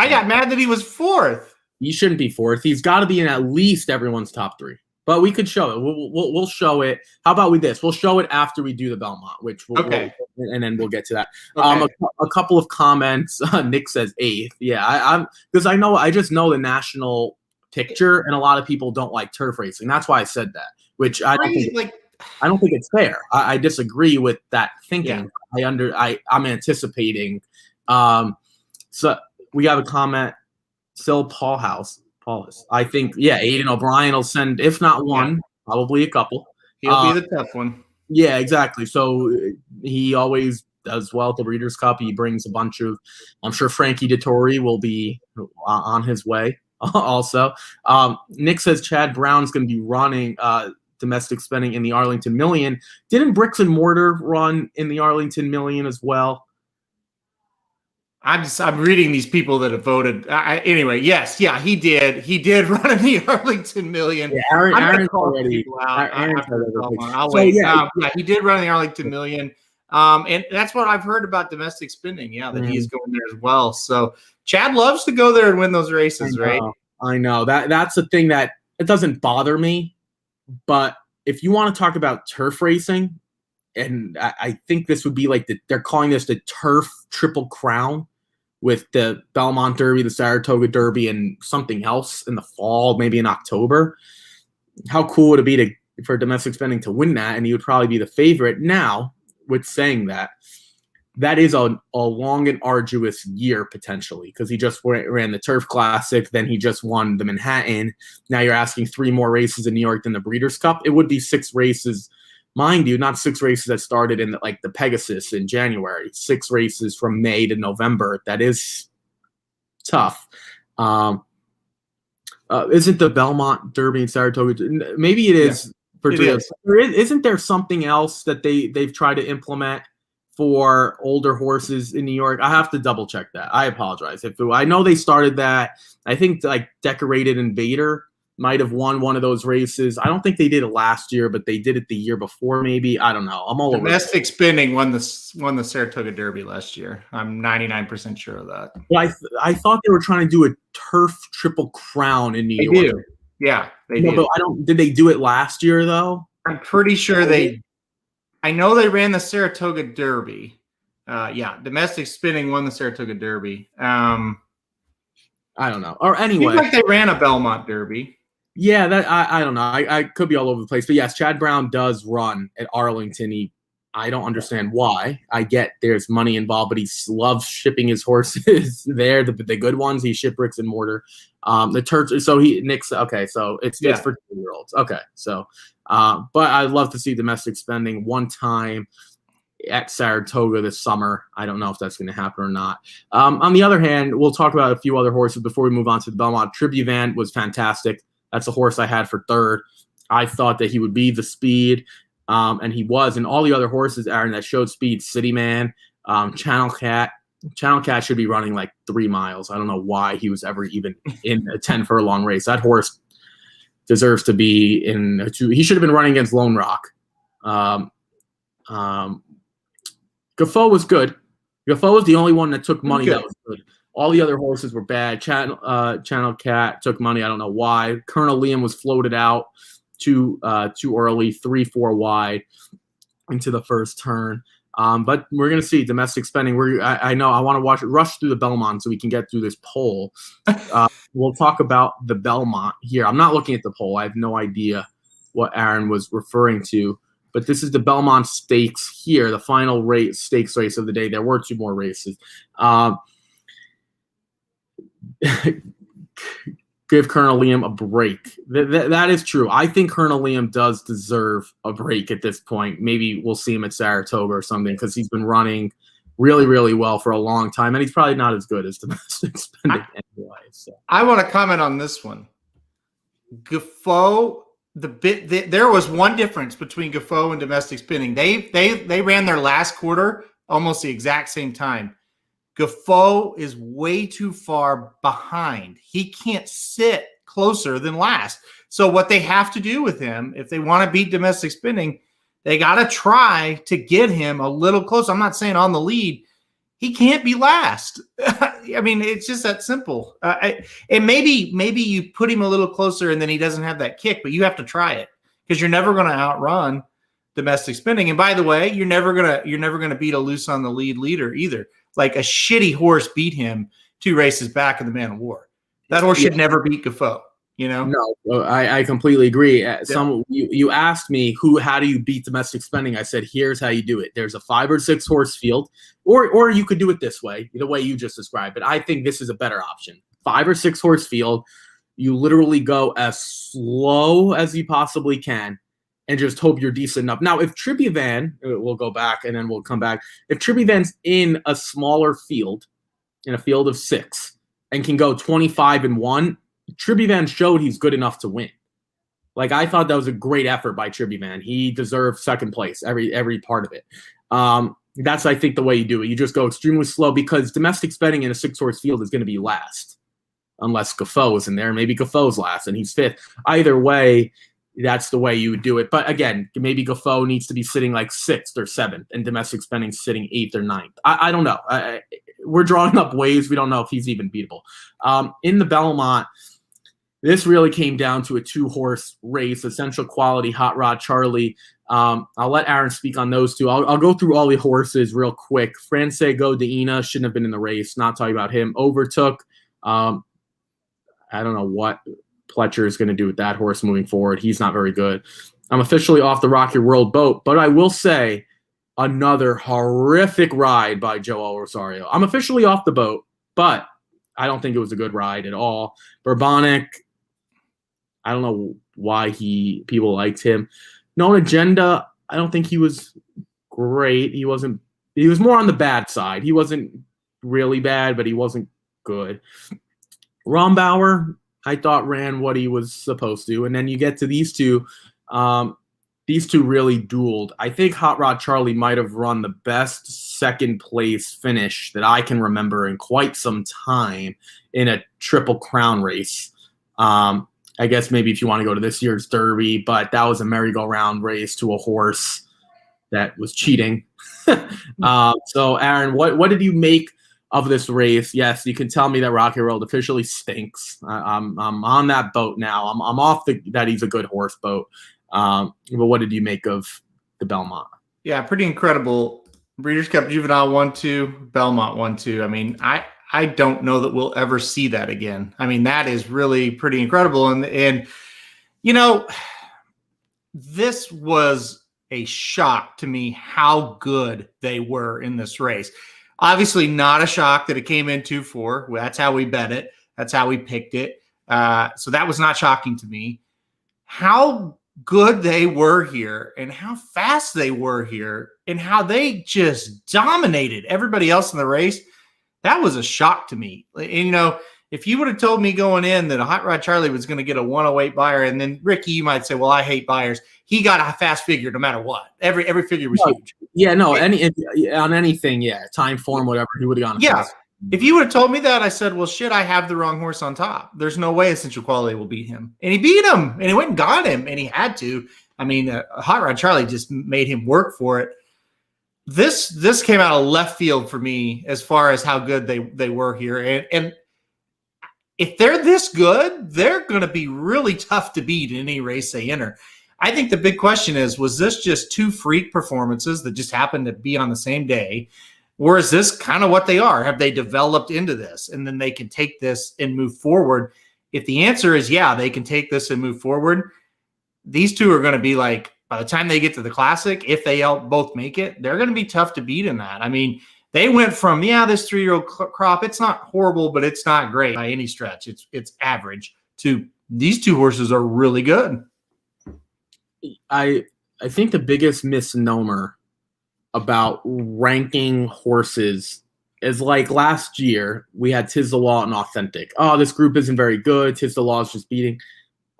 got mad that he was 4th. He shouldn't be 4th. He's got to be in at least everyone's top 3. But we could show it. We'll show it. How about with this? We'll show it after we do the Belmont, which and then we'll get to that. Okay. A couple of comments. Nick says 8th. Yeah, I'm because I just know the national picture, and a lot of people don't like turf racing. That's why I said that. Which I don't think it's fair. I disagree with that thinking. Yeah. I'm anticipating. So we have a comment. Still Paulus. I think, Aiden O'Brien will send, if not one, probably a couple. He'll be the tough one. Yeah, exactly. So he always does well at the Breeders' Cup. He brings a bunch of, I'm sure Frankie Dettori will be on his way also. Nick says Chad Brown's going to be running domestic spending in the Arlington Million. Didn't Bricks and Mortar run in the Arlington Million as well? I'm reading these people that have voted. Anyway, yes, he did. He did run in the Arlington Million. Yeah, Aaron's already. I'll wait. He did run in the Arlington Million. And that's what I've heard about domestic spending. Yeah, that he is going there as well. So Chad loves to go there and win those races, right? I know that's the thing that it doesn't bother me. But if you want to talk about turf racing, and I think this would be like they're calling this the Turf Triple Crown, with the Belmont Derby, the Saratoga Derby, and something else in the fall, maybe in October. How cool would it be for domestic spending to win that? And he would probably be the favorite. Now, with saying that is a long and arduous year potentially, because he just ran the Turf Classic, then he just won the Manhattan. Now you're asking 3 more races in New York than the Breeders' Cup. It would be 6 races. Mind you, not 6 races that started in the Pegasus in January. 6 races from May to November. That is tough. Isn't the Belmont Derby and Saratoga? Maybe it is. Yeah, isn't there something else that they've tried to implement for older horses in New York? I have to double check that. I apologize. I know they started that. I think like Decorated Invader might have won one of those races. I don't think they did it last year, but they did it the year before, maybe. I don't know. I'm all over. Domestic Spending won the Saratoga Derby last year. I'm 99% sure of that. Well, I thought they were trying to do a Turf Triple Crown in New York. Do. Yeah, they do. But did they do it last year though? I'm pretty sure they I know they ran the Saratoga Derby. Domestic Spinning won the Saratoga Derby. I don't know. Or anyway, seems like they ran a Belmont Derby. Yeah, that I don't know. I could be all over the place, but yes, Chad Brown does run at Arlington. I don't understand why. I get there's money involved, but he loves shipping his horses there, the good ones. He ship bricks and mortar. The Turks. So Nick's okay. So it's for 2-year-olds. Okay, so but I'd love to see domestic spending one time at Saratoga this summer. I don't know if that's going to happen or not. On the other hand, we'll talk about a few other horses before we move on to the Belmont. Tribuvan was fantastic. That's a horse I had for third. I thought that he would be the speed, and he was. And all the other horses, Aaron, that showed speed, City Man, Channel Cat. Channel Cat should be running like 3 miles. I don't know why he was ever even in a 10 furlong race. That horse deserves to be in a 2. He should have been running against Lone Rock. Gafo was good. Gafo was the only one that took money that was good. All the other horses were bad. Channel Cat took money. I don't know why. Colonel Liam was floated out too early, 3-4 wide into the first turn. But we're going to see domestic spending. I know I want to rush through the Belmont so we can get through this poll. We'll talk about the Belmont here. I'm not looking at the poll. I have no idea what Aaron was referring to. But this is the Belmont Stakes here, the final stakes race of the day. There were 2 more races. Give Colonel Liam a break. That is true. I think Colonel Liam does deserve a break at this point. Maybe we'll see him at Saratoga or something because he's been running really, really well for a long time, and he's probably not as good as domestic spending anyway. So. I want to comment on this one. Gafo. There was one difference between Gafo and domestic spinning. They ran their last quarter almost the exact same time. Gafo is way too far behind. He can't sit closer than last. So what they have to do with him, if they want to beat domestic spinning, they got to try to get him a little closer. I'm not saying on the lead. He can't be last. I mean, it's just that simple. And maybe you put him a little closer and then he doesn't have that kick, but you have to try it because you're never going to outrun domestic spinning. And by the way, you're never gonna beat a loose on the leader either. Like a shitty horse beat him 2 races back in the Man of War. That horse should never beat Gafo. You know? No, I completely agree. You asked me how do you beat domestic spending? I said, here's how you do it. There's a 5 or 6 horse field, or you could do it this way, the way you just described it. I think this is a better option. 5 or 6 horse field. You literally go as slow as you possibly can and just hope you're decent enough. Now, if Tribuvan, we'll go back and then we'll come back. If Tribuvan's in a smaller field, in a field of 6, and can go 25-1, Tribuvan showed he's good enough to win. Like, I thought that was a great effort by Tribuvan. He deserved second place, every part of it. That's, I think, the way you do it. You just go extremely slow because domestic spending in a 6-horse field is going to be last. Unless Gafo is in there. Maybe Gafo's last and he's 5th. Either way, that's the way you would do it. But again, maybe Gafo needs to be sitting like 6th or 7th and domestic spending sitting 8th or 9th. I don't know. We're drawing up ways. We don't know if he's even beatable. In the Belmont, this really came down to a 2-horse race, Essential Quality, Hot Rod Charlie. I'll let Aaron speak on those 2. I'll go through all the horses real quick. Francesco Deina shouldn't have been in the race. Not talking about him. Overtook. I don't know what Pletcher is going to do with that horse moving forward. He's not very good. I'm officially off the Rock Your World boat, but I will say another horrific ride by Joel Rosario. I'm officially off the boat, but I don't think it was a good ride at all. Bourbonic, I don't know why people liked him. No Agenda, I don't think he was great. He was more on the bad side. He wasn't really bad, but he wasn't good. Rombauer, I thought ran what he was supposed to. And then you get to these 2. These 2 really dueled. I think Hot Rod Charlie might have run the best second place finish that I can remember in quite some time in a Triple Crown race. I guess maybe if you want to go to this year's Derby, but that was a merry-go-round race to a horse that was cheating. So, Aaron, what did you make of this race? Yes, you can tell me that Rocky World officially stinks. I'm on that boat now. I'm off that he's a good horse boat. But what did you make of the Belmont? Yeah, pretty incredible. Breeders' Cup Juvenile 1-2, Belmont 1-2. I mean, I don't know that we'll ever see that again. I mean, that is really pretty incredible. And you know, this was a shock to me how good they were in this race. Obviously, not a shock that it came in 2-4. That's how we bet it. That's how we picked it. So that was not shocking to me. How good they were here and how fast they were here and how they just dominated everybody else in the race. That was a shock to me. And, if you would have told me going in that a Hot Rod Charlie was going to get a 108 buyer, and then Ricky, you might say, well, I hate buyers. He got a fast figure no matter what. Every figure was huge. Yeah, no, on anything, yeah, time, form, whatever, he would have gone. Yeah. If you would have told me that, I said, well, shit, I have the wrong horse on top. There's no way Essential Quality will beat him. And he beat him, and he went and got him, and he had to. I mean, Hot Rod Charlie just made him work for it. This came out of left field for me as far as how good they were here. And if they're this good, they're going to be really tough to beat in any race they enter. I think the big question is, was this just two freak performances that just happened to be on the same day? Or is this kind of what they are? Have they developed into this and then they can take this and move forward? If the answer is, yeah, they can take this and move forward, these two are going to be like, by the time they get to the Classic, if they both make it, they're going to be tough to beat in that. I mean, they went from, this 3-year-old crop, it's not horrible, but it's not great by any stretch. It's average, to these two horses are really good. I think the biggest misnomer about ranking horses is like last year we had Tiz the Law and Authentic. Oh, this group isn't very good. Tiz the Law is just beating.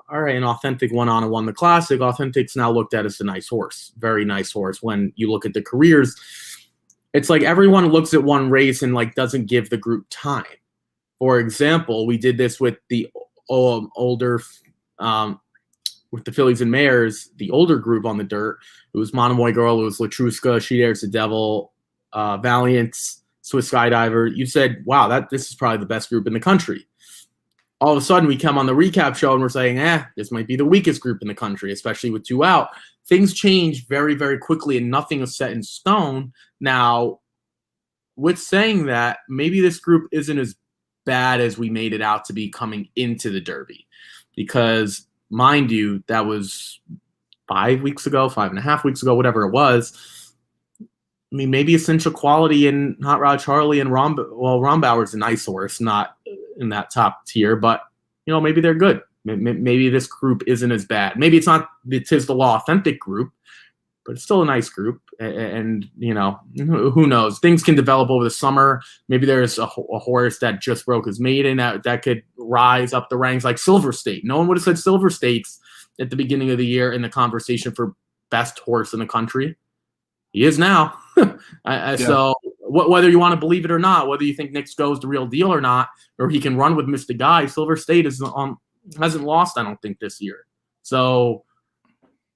All right, and Authentic went on and won the Classic. Authentic's now looked at as a nice horse, very nice horse. When you look at the careers, it's like everyone looks at one race and like doesn't give the group time. For example, we did this with the older with the fillies and mares, the older group on the dirt. It was Monomoy Girl, it was Latruska, She Dares the Devil, Valiant, Swiss Skydiver. You said, wow, this is probably the best group in the country. All of a sudden, we come on the recap show and we're saying, this might be the weakest group in the country, especially with 2 out. Things change very, very quickly and nothing is set in stone. Now, with saying that, maybe this group isn't as bad as we made it out to be coming into the Derby. Because, mind you, that was 5.5 weeks ago, whatever it was. I mean, maybe Essential Quality and Hot Rod Charlie and Rombauer's a nice horse, not in that top tier, but, maybe they're good. Maybe this group isn't as bad. Maybe it's not the Tiz the Law Authentic group, but it's still a nice group. And who knows? Things can develop over the summer. Maybe there's a horse that just broke his maiden that could rise up the ranks, like Silver State. No one would have said Silver State's at the beginning of the year in the conversation for best horse in the country. He is now. So whether you want to believe it or not, whether you think Nick Sco's the real deal or not, or he can run with Mr. Guy, Silver State hasn't lost, I don't think, this year. So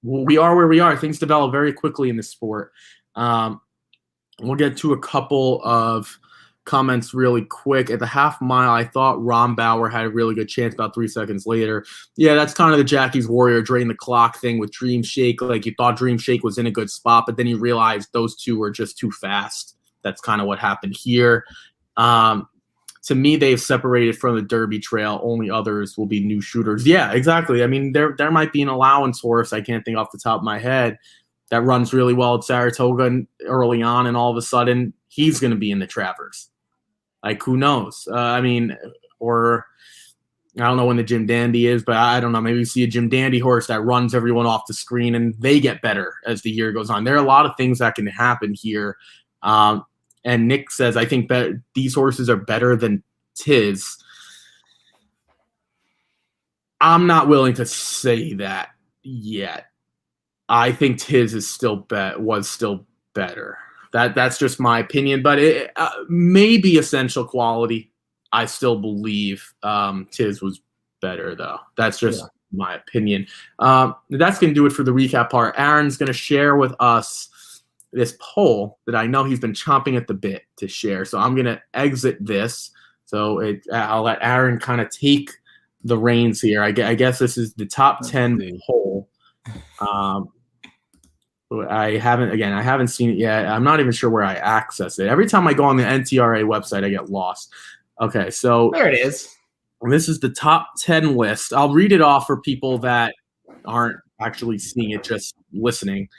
we are where we are. Things develop very quickly in this sport. We'll get to a couple of comments really quick. At the half mile, I thought Rombauer had a really good chance about 3 seconds later. Yeah, that's kind of the Jackie's Warrior drain the clock thing with Dream Shake. Like, you thought Dream Shake was in a good spot, but then you realized those two were just too fast. That's kind of what happened here. To me, they've separated from the Derby trail. Only others will be new shooters. Yeah, exactly. I mean, there might be an allowance horse, I can't think off the top of my head, that runs really well at Saratoga early on, and all of a sudden he's going to be in the Travers. Like, who knows? Or I don't know when the Jim Dandy is, but I don't know. Maybe we see a Jim Dandy horse that runs everyone off the screen and they get better as the year goes on. There are a lot of things that can happen here. And Nick says, I think these horses are better than Tiz. I'm not willing to say that yet. I think Tiz was still better. That's just my opinion, but maybe Essential Quality. I still believe Tiz was better, though. That's just my opinion. That's going to do it for the recap part. Aaron's going to share with us this poll that I know he's been chomping at the bit to share. So I'm going to exit this. So I'll let Aaron kind of take the reins here. I guess this is the top 10 poll. I haven't seen it yet. I'm not even sure where I access it. Every time I go on the NTRA website, I get lost. Okay, so there it is. This is the top 10 list. I'll read it off for people that aren't actually seeing it, just listening.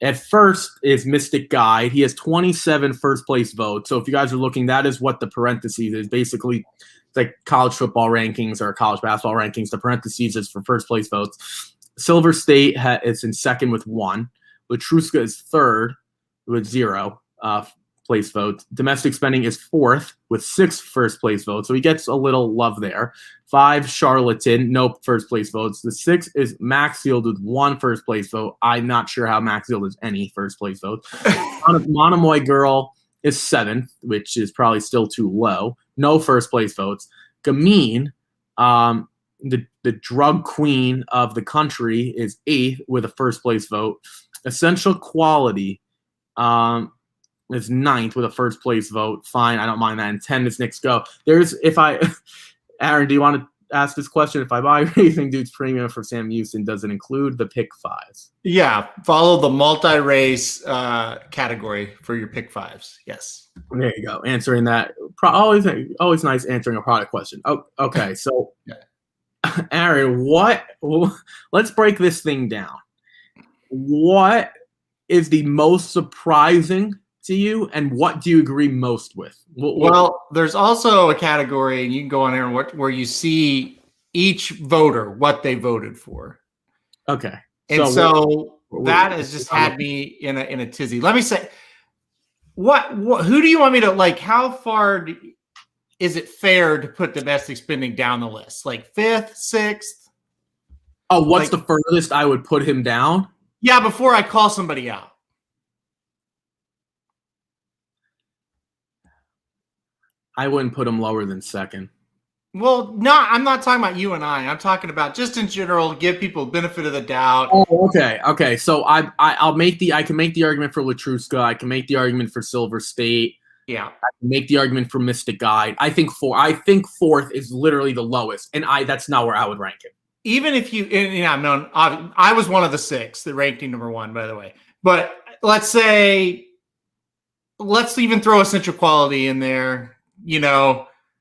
At first is Mystic Guide. He has 27 first place votes. So if you guys are looking, that is what the parentheses is. Basically, it's like college football rankings or college basketball rankings. The parentheses is for first place votes. Silver State is in second with 1. Latruska is third with 0 place votes. Domestic Spending is fourth with 6 first place votes. So he gets a little love there. 5, Charlatan, no first place votes. The 6 is Maxfield with 1 first place vote. I'm not sure how Maxfield has any first place votes. Monomoy Girl is 7th, which is probably still too low. No first place votes. Gamine, the drug queen of the country, is 8th with a first place vote. Essential Quality is 9th with a first place vote. Fine, I don't mind that. And 10 is Nick's Go. Aaron, do you want to ask this question? If I buy Racing Dudes Premium for Sam Houston, does it include the pick 5s? Yeah, follow the multi-race category for your pick 5s. Yes. There you go. Answering that. Always nice answering a product question. Oh, okay. So, Aaron, let's break this thing down. What is the most surprising to you, and what do you agree most with? Well, there's also a category, and you can go on there where you see each voter, what they voted for. Okay. And so that has just had me in a tizzy. Let me say, who do you want me to like? How far is it fair to put domestic spending down the list? Like 5th, 6th? Oh, what's the furthest I would put him down? Yeah, before I call somebody out. I wouldn't put him lower than 2nd. Well, no, I'm not talking about you and I. I'm talking about just in general, give people benefit of the doubt. Oh, okay. So I can make the argument for Latruska. I can make the argument for Silver State. Yeah. I can make the argument for Mystic Guide. I think 4th is literally the lowest, and that's not where I would rank it. Even if I was one of the 6 that ranked him number 1, by the way. But let's even throw Essential Quality in there.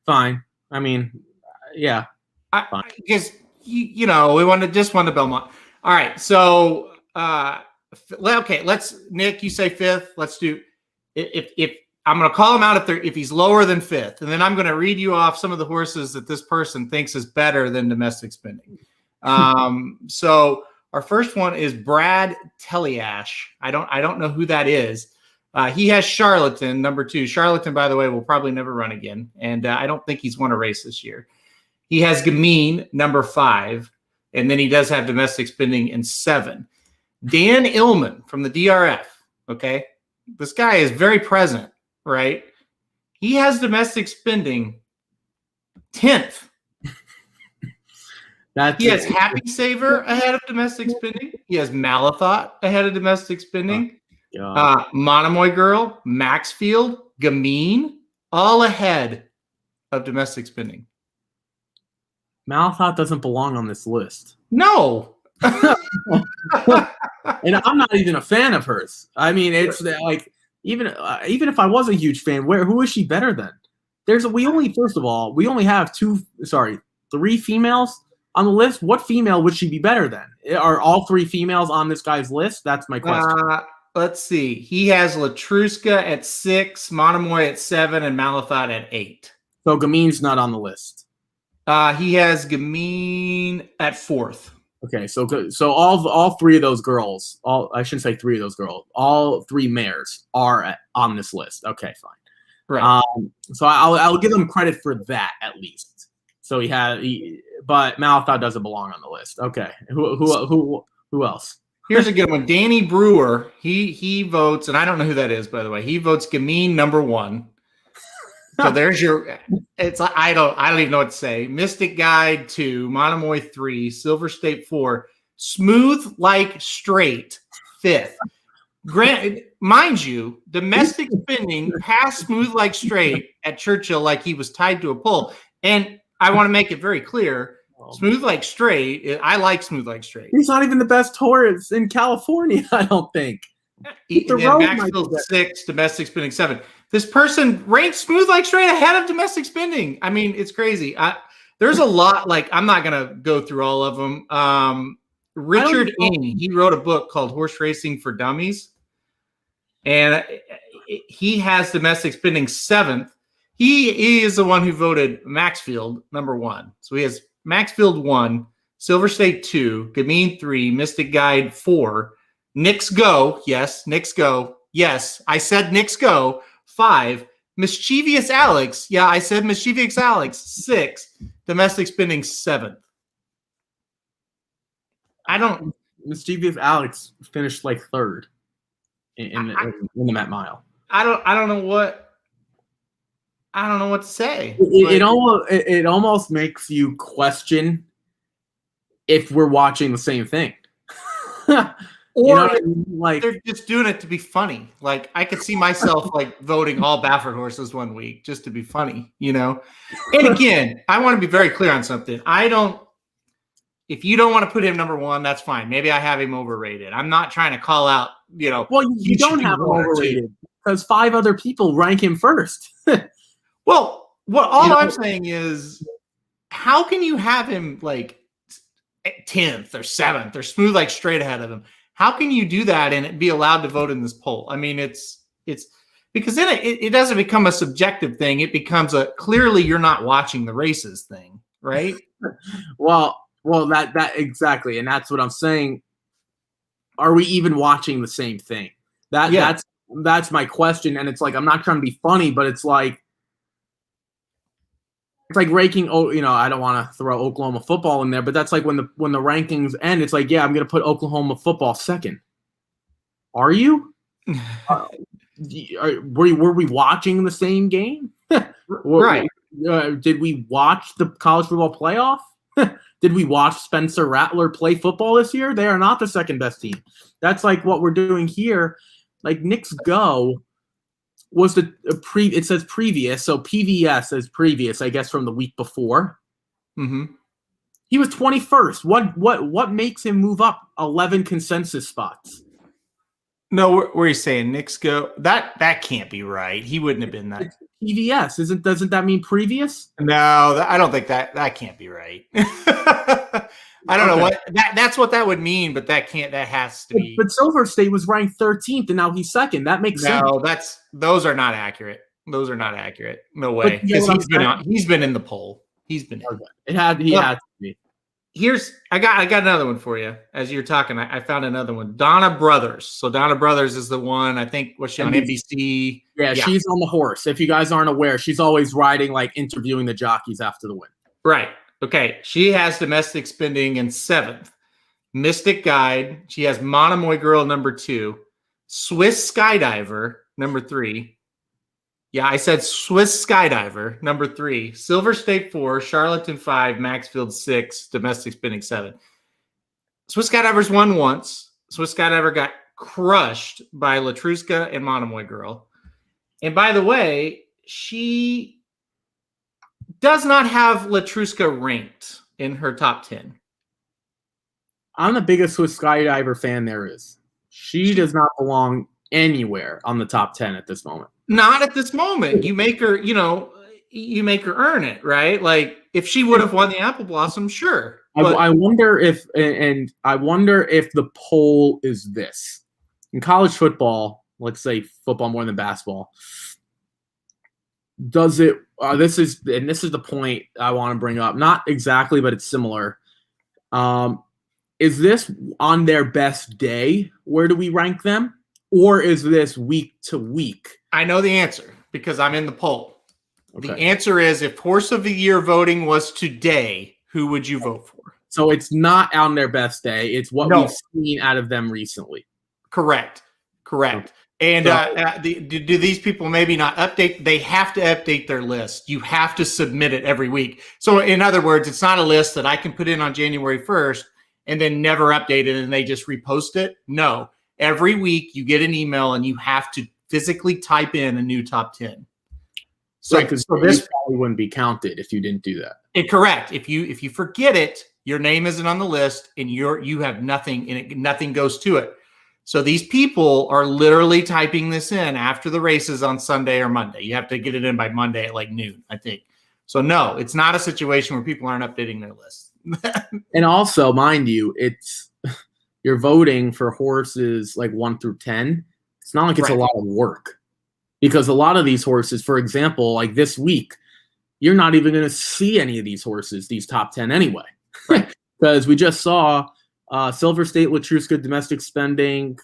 Fine. I mean, yeah. Because we want to Belmont. All right. So, okay. Nick, you say 5th. Let's do. If I'm going to call him out if he's lower than 5th, and then I'm going to read you off some of the horses that this person thinks is better than domestic spending. So our first one is Brad Telliash. I don't know who that is. He has Charlatan, number 2. Charlatan, by the way, will probably never run again. And I don't think he's won a race this year. He has Gamine, number 5. And then he does have domestic spending in 7. Dan Illman from the DRF. Okay. This guy is very present, right? He has domestic spending 10th. He has Happy Saver ahead of domestic spending. He has Malathot ahead of domestic spending. Monomoy Girl, Maxfield, Gamine, all ahead of domestic spending. Malathot doesn't belong on this list. No. And I'm not even a fan of hers. I mean, it's like even if I was a huge fan, who is she better than? We only have 3 females on the list. What female would she be better than? Are all 3 females on this guy's list? That's my question. Let's see. He has Latruska at 6, Monomoy at 7, and Malathot at 8. So Gamine's not on the list. He has Gamine at 4th. Okay, so all 3 of those girls, I shouldn't say 3 of those girls, all 3 mares are on this list. Okay, fine. Right. So I'll give him credit for that at least. So but Malathot doesn't belong on the list. Okay, who else? Here's a good one. Danny Brewer. He votes, and I don't know who that is, by the way. He votes Gamine number 1. So there's I don't even know what to say. Mystic Guide 2, Monomoy 3, Silver State 4, Smooth Like Straight 5th. Granted, mind you, domestic spending passed Smooth Like Straight at Churchill like he was tied to a pole. And I want to make it very clear Smooth Like Straight. I like Smooth Like Straight. He's not even the best horse in California, I don't think. Maxfield 6, Domestic Spending 7. This person ranked Smooth Like Straight ahead of Domestic Spending. I mean, it's crazy. There's a lot. Like, I'm not gonna go through all of them. Richard Ing, he wrote a book called Horse Racing for Dummies, and he has Domestic Spending 7th. He is the one who voted Maxfield number 1. So he has Maxfield 1, Silver State 2, Gamine 3, Mystic Guide 4, Knicks Go. Yes, Knicks Go. Yes, I said Knicks Go. 5, Mischievous Alex. Yeah, I said Mischievous Alex. 6, Domestic Spending 7th. Mischievous Alex finished like 3rd in the Met Mile. I don't know what to say. It almost makes you question if we're watching the same thing. Or like they're just doing it to be funny. Like, I could see myself like voting all Baffert horses one week just to be funny, And again, I want to be very clear on something. If you don't want to put him number 1, that's fine. Maybe I have him overrated. I'm not trying to call out, Well, you don't have him overrated because 5 other people rank him first. Well, I'm saying is, how can you have him like 10th or 7th or Smooth Like Straight ahead of him? How can you do that and be allowed to vote in this poll? I mean, it's because then it doesn't become a subjective thing. It becomes a clearly you're not watching the races thing, right? Well, that exactly, and that's what I'm saying. Are we even watching the same thing? That's my question, and it's like I'm not trying to be funny, but it's like ranking. I don't want to throw Oklahoma football in there, but that's like when the rankings end. It's like, yeah, I'm going to put Oklahoma football 2nd. Are you? Were we watching the same game? Right. Did we watch the college football playoff? Did we watch Spencer Rattler play football this year? They are not the 2nd best team. That's like what we're doing here. Like, Knicks Go was it says previous, so PVS says previous, I guess, from the week before. Mm-hmm. He was 21st. What makes him move up 11 consensus spots? No, where are you saying Knicks Go? That can't be right. He wouldn't have been that. PVS doesn't that mean previous? No, I don't think that can't be right. I don't know what that's what that would mean, but that has to be. But Silver State was ranked 13th, and now he's 2nd. That makes sense. No, those are not accurate. Those are not accurate. No way. Because he's been in the poll. He's been in. He had to be. I got another one for you. As you're talking, I found another one. Donna Brothers. So Donna Brothers is the one, I think, was she on NBC? Yeah, she's on the horse. If you guys aren't aware, she's always riding, like interviewing the jockeys after the win. Right. Okay. She has Domestic Spending in 7th. Mystic Guide. She has Monomoy Girl number 2. Swiss Skydiver number 3. Yeah, I said Swiss Skydiver number 3. Silver State 4. Charlatan 5. Maxfield 6. Domestic Spending 7. Swiss Skydiver's won once. Swiss Skydiver got crushed by Latruska and Monomoy Girl. And by the way, she does not have Latruska ranked in her top 10. I'm the biggest Swiss Skydiver fan there is. She does not belong anywhere on the top 10 at this moment. Not at this moment. You make her, you make her earn it, right? Like, if she would have won the Apple Blossom, sure. I wonder if the poll is this. In college football, let's say football more than basketball, does it this is the point I want to bring up. Not exactly, but it's similar. Is this on their best day? Where do we rank them? Or is this week to week? I know the answer because I'm in the poll. Okay. The answer is, if Horse of the Year voting was today, who would you vote for? So it's not on their best day. It's what we've seen out of them recently. Correct. Okay. And do these people maybe not update? They have to update their list. You have to submit it every week. So in other words, it's not a list that I can put in on January 1st and then never update it and they just repost it. No. Every week you get an email and you have to physically type in a new top 10. So, right, because this probably wouldn't be counted if you didn't do that. Correct. If you forget it, your name isn't on the list, and you have nothing, and nothing goes to it. So these people are literally typing this in after the races on Sunday or Monday. You have to get it in by Monday at like noon, I think. So no, it's not a situation where people aren't updating their lists. And also, mind you, it's you're voting for horses like 1 through 10. It's not like it's a lot of work, because a lot of these horses, for example, like this week, you're not even going to see any of these horses, these top 10 anyway. Right. Because we just saw Silver State, Latruska, Domestic Spending,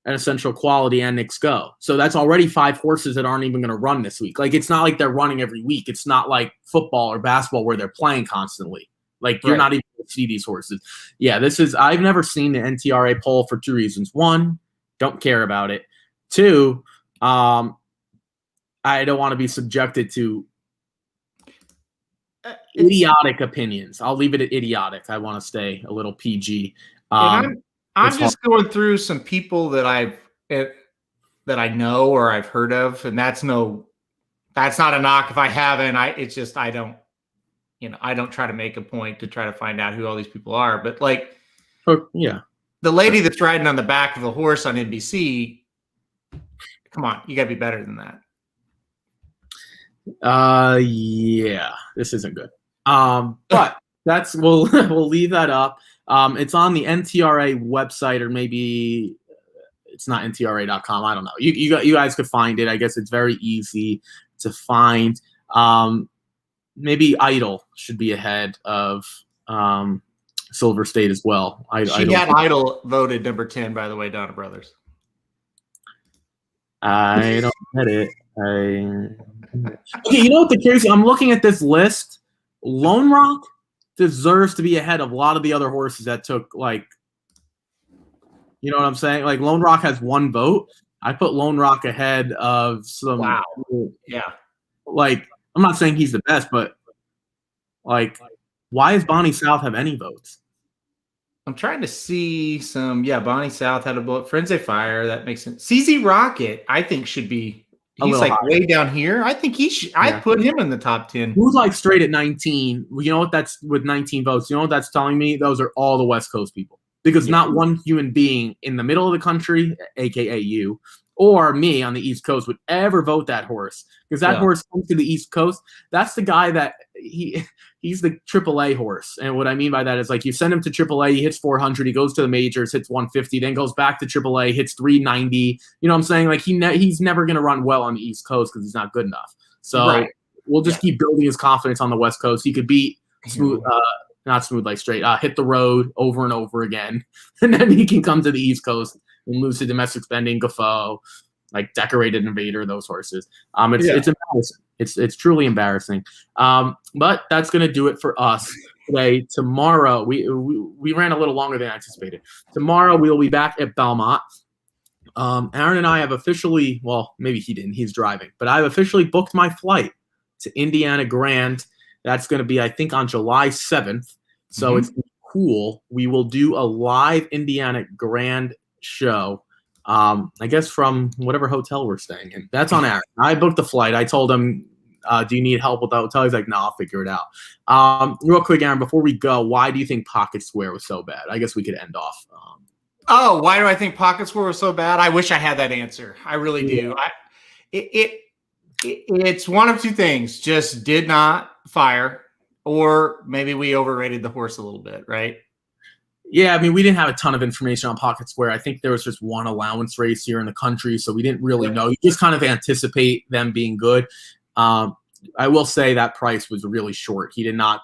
and Essential Quality, and Knicks Go. So that's already 5 horses that aren't even going to run this week. Like, it's not like they're running every week. It's not like football or basketball where they're playing constantly. Like, you're not even going to see these horses. Yeah, I've never seen the NTRA poll for 2 reasons. 1, don't care about it. 2, I don't want to be subjected to idiotic opinions. I'll leave it at idiotic. I want to stay a little PG. I'm just going through some people that I know or I've heard of, and that's not a knock if I haven't. I don't try to make a point to try to find out who all these people are. But like, yeah, the lady that's riding on the back of a horse on NBC, come on, you got to be better than that. Yeah, this isn't good. But we'll leave that up. It's on the NTRA website, or maybe it's not NTRA.com. I don't know. You guys could find it. I guess it's very easy to find. Maybe Idol should be ahead of Silver State as well. Idol voted number 10, by the way, Donna Brothers. I don't get it. Okay, you know what the case? I'm looking at this list. Lone Rock deserves to be ahead of a lot of the other horses that took, like, you know what I'm saying? Like, Lone Rock has 1 vote. I put Lone Rock ahead of some. Wow. Yeah. Like, I'm not saying he's the best, but like, why does Bonnie South have any votes? I'm trying to see some. Yeah, Bonnie South had a vote. Frenzy Fire, that makes sense. CZ Rocket, I think, should be. He's like higher. Way down here. I think he should. Yeah. I put him in the top 10. Who's like straight at 19? You know what? That's with 19 votes. You know what that's telling me? Those are all the West Coast people, because not one human being in the middle of the country, aka you, or me on the East Coast, would ever vote that horse, because that horse comes to the East Coast. That's the guy that he's the AAA horse. And what I mean by that is, like, you send him to AAA, he hits 400, he goes to the majors, hits 150, then goes back to AAA, hits 390. You know what I'm saying? Like, he's never going to run well on the East Coast because he's not good enough. So we'll just keep building his confidence on the West Coast. He could beat Smooth, not Smooth Like Straight, Hit the Road over and over again. And then he can come to the East Coast and lose to Domestic Spending, Gafo, like Decorated Invader, those horses. It's embarrassing. It's truly embarrassing. But that's going to do it for us today. Tomorrow, we ran a little longer than anticipated. Tomorrow, we will be back at Belmont. Aaron and I have officially, well, maybe he didn't. He's driving. But I've officially booked my flight to Indiana Grand. That's going to be, I think, on July 7th. So it's cool. We will do a live Indiana Grand show. I guess from whatever hotel we're staying in. That's on Aaron. I booked the flight. I told him, do you need help with the hotel? He's like, no, I'll figure it out. Real quick, Aaron, before we go, why do you think Pocket Square was so bad? I guess we could end off. Why do I think Pocket Square was so bad? I wish I had that answer. I really do. It's one of 2 things. Just did not fire, or maybe we overrated the horse a little bit, right? Yeah, I mean, we didn't have a ton of information on Pocket Square. I think there was just 1 allowance race here in the country, so we didn't really know. You just kind of anticipate them being good. I will say that price was really short. He did not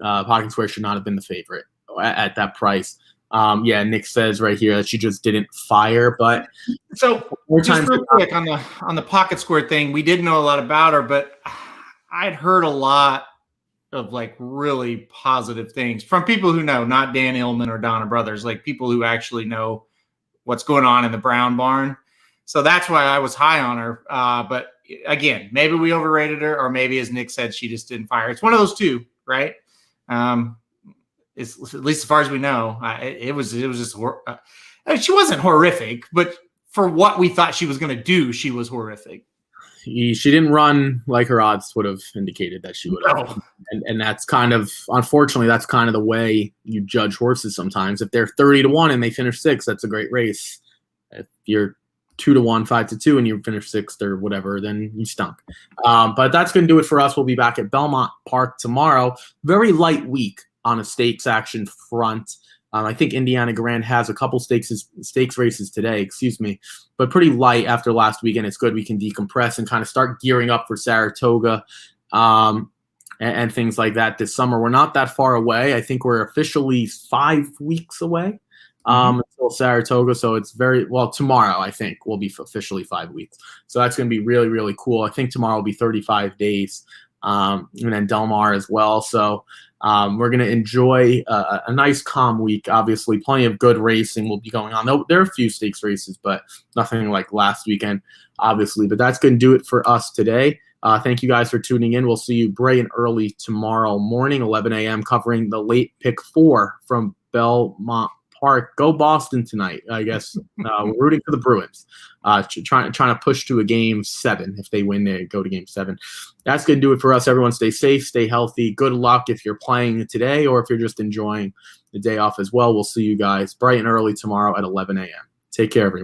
Pocket Square should not have been the favorite at that price. Nick says right here that she just didn't fire. But so just real quick on the Pocket Square thing, we didn't know a lot about her, but I'd heard a lot of like really positive things from people who know, not Dan Illman or Donna Brothers, like people who actually know what's going on in the Brown Barn. So that's why I was high on her. But again, maybe we overrated her, or maybe, as Nick said, she just didn't fire. It's one of those 2, right? It's, at least as far as we know, it was just she wasn't horrific, but for what we thought she was going to do, she was horrific. She didn't run like her odds would have indicated that she would have. No. And that's kind of, unfortunately, that's kind of the way you judge horses sometimes. If they're 30-1 and they finish 6th, that's a great race. If you're 2-1, 5-2, and you finish 6th or whatever, then you stunk. But that's going to do it for us. We'll be back at Belmont Park tomorrow. Very light week on a stakes action front. I think Indiana Grand has a couple stakes races today, but pretty light after last weekend. It's good we can decompress and kind of start gearing up for Saratoga and things like that this summer. We're not that far away. I think we're officially 5 weeks away until Saratoga. So it's tomorrow, I think, will be officially 5 weeks. So that's going to be really, really cool. I think tomorrow will be 35 days. And then Del Mar as well. So we're going to enjoy a nice calm week. Obviously, plenty of good racing will be going on. There are a few stakes races, but nothing like last weekend, obviously. But that's going to do it for us today. Thank you guys for tuning in. We'll see you bright and early tomorrow morning, 11 a.m., covering the late pick 4 from Belmont Park. Go Boston tonight, I guess. We're rooting for the Bruins. Trying to push to a game 7. If they win, they go to game 7. That's going to do it for us. Everyone stay safe, stay healthy. Good luck if you're playing today or if you're just enjoying the day off as well. We'll see you guys bright and early tomorrow at 11 a.m. Take care, everyone.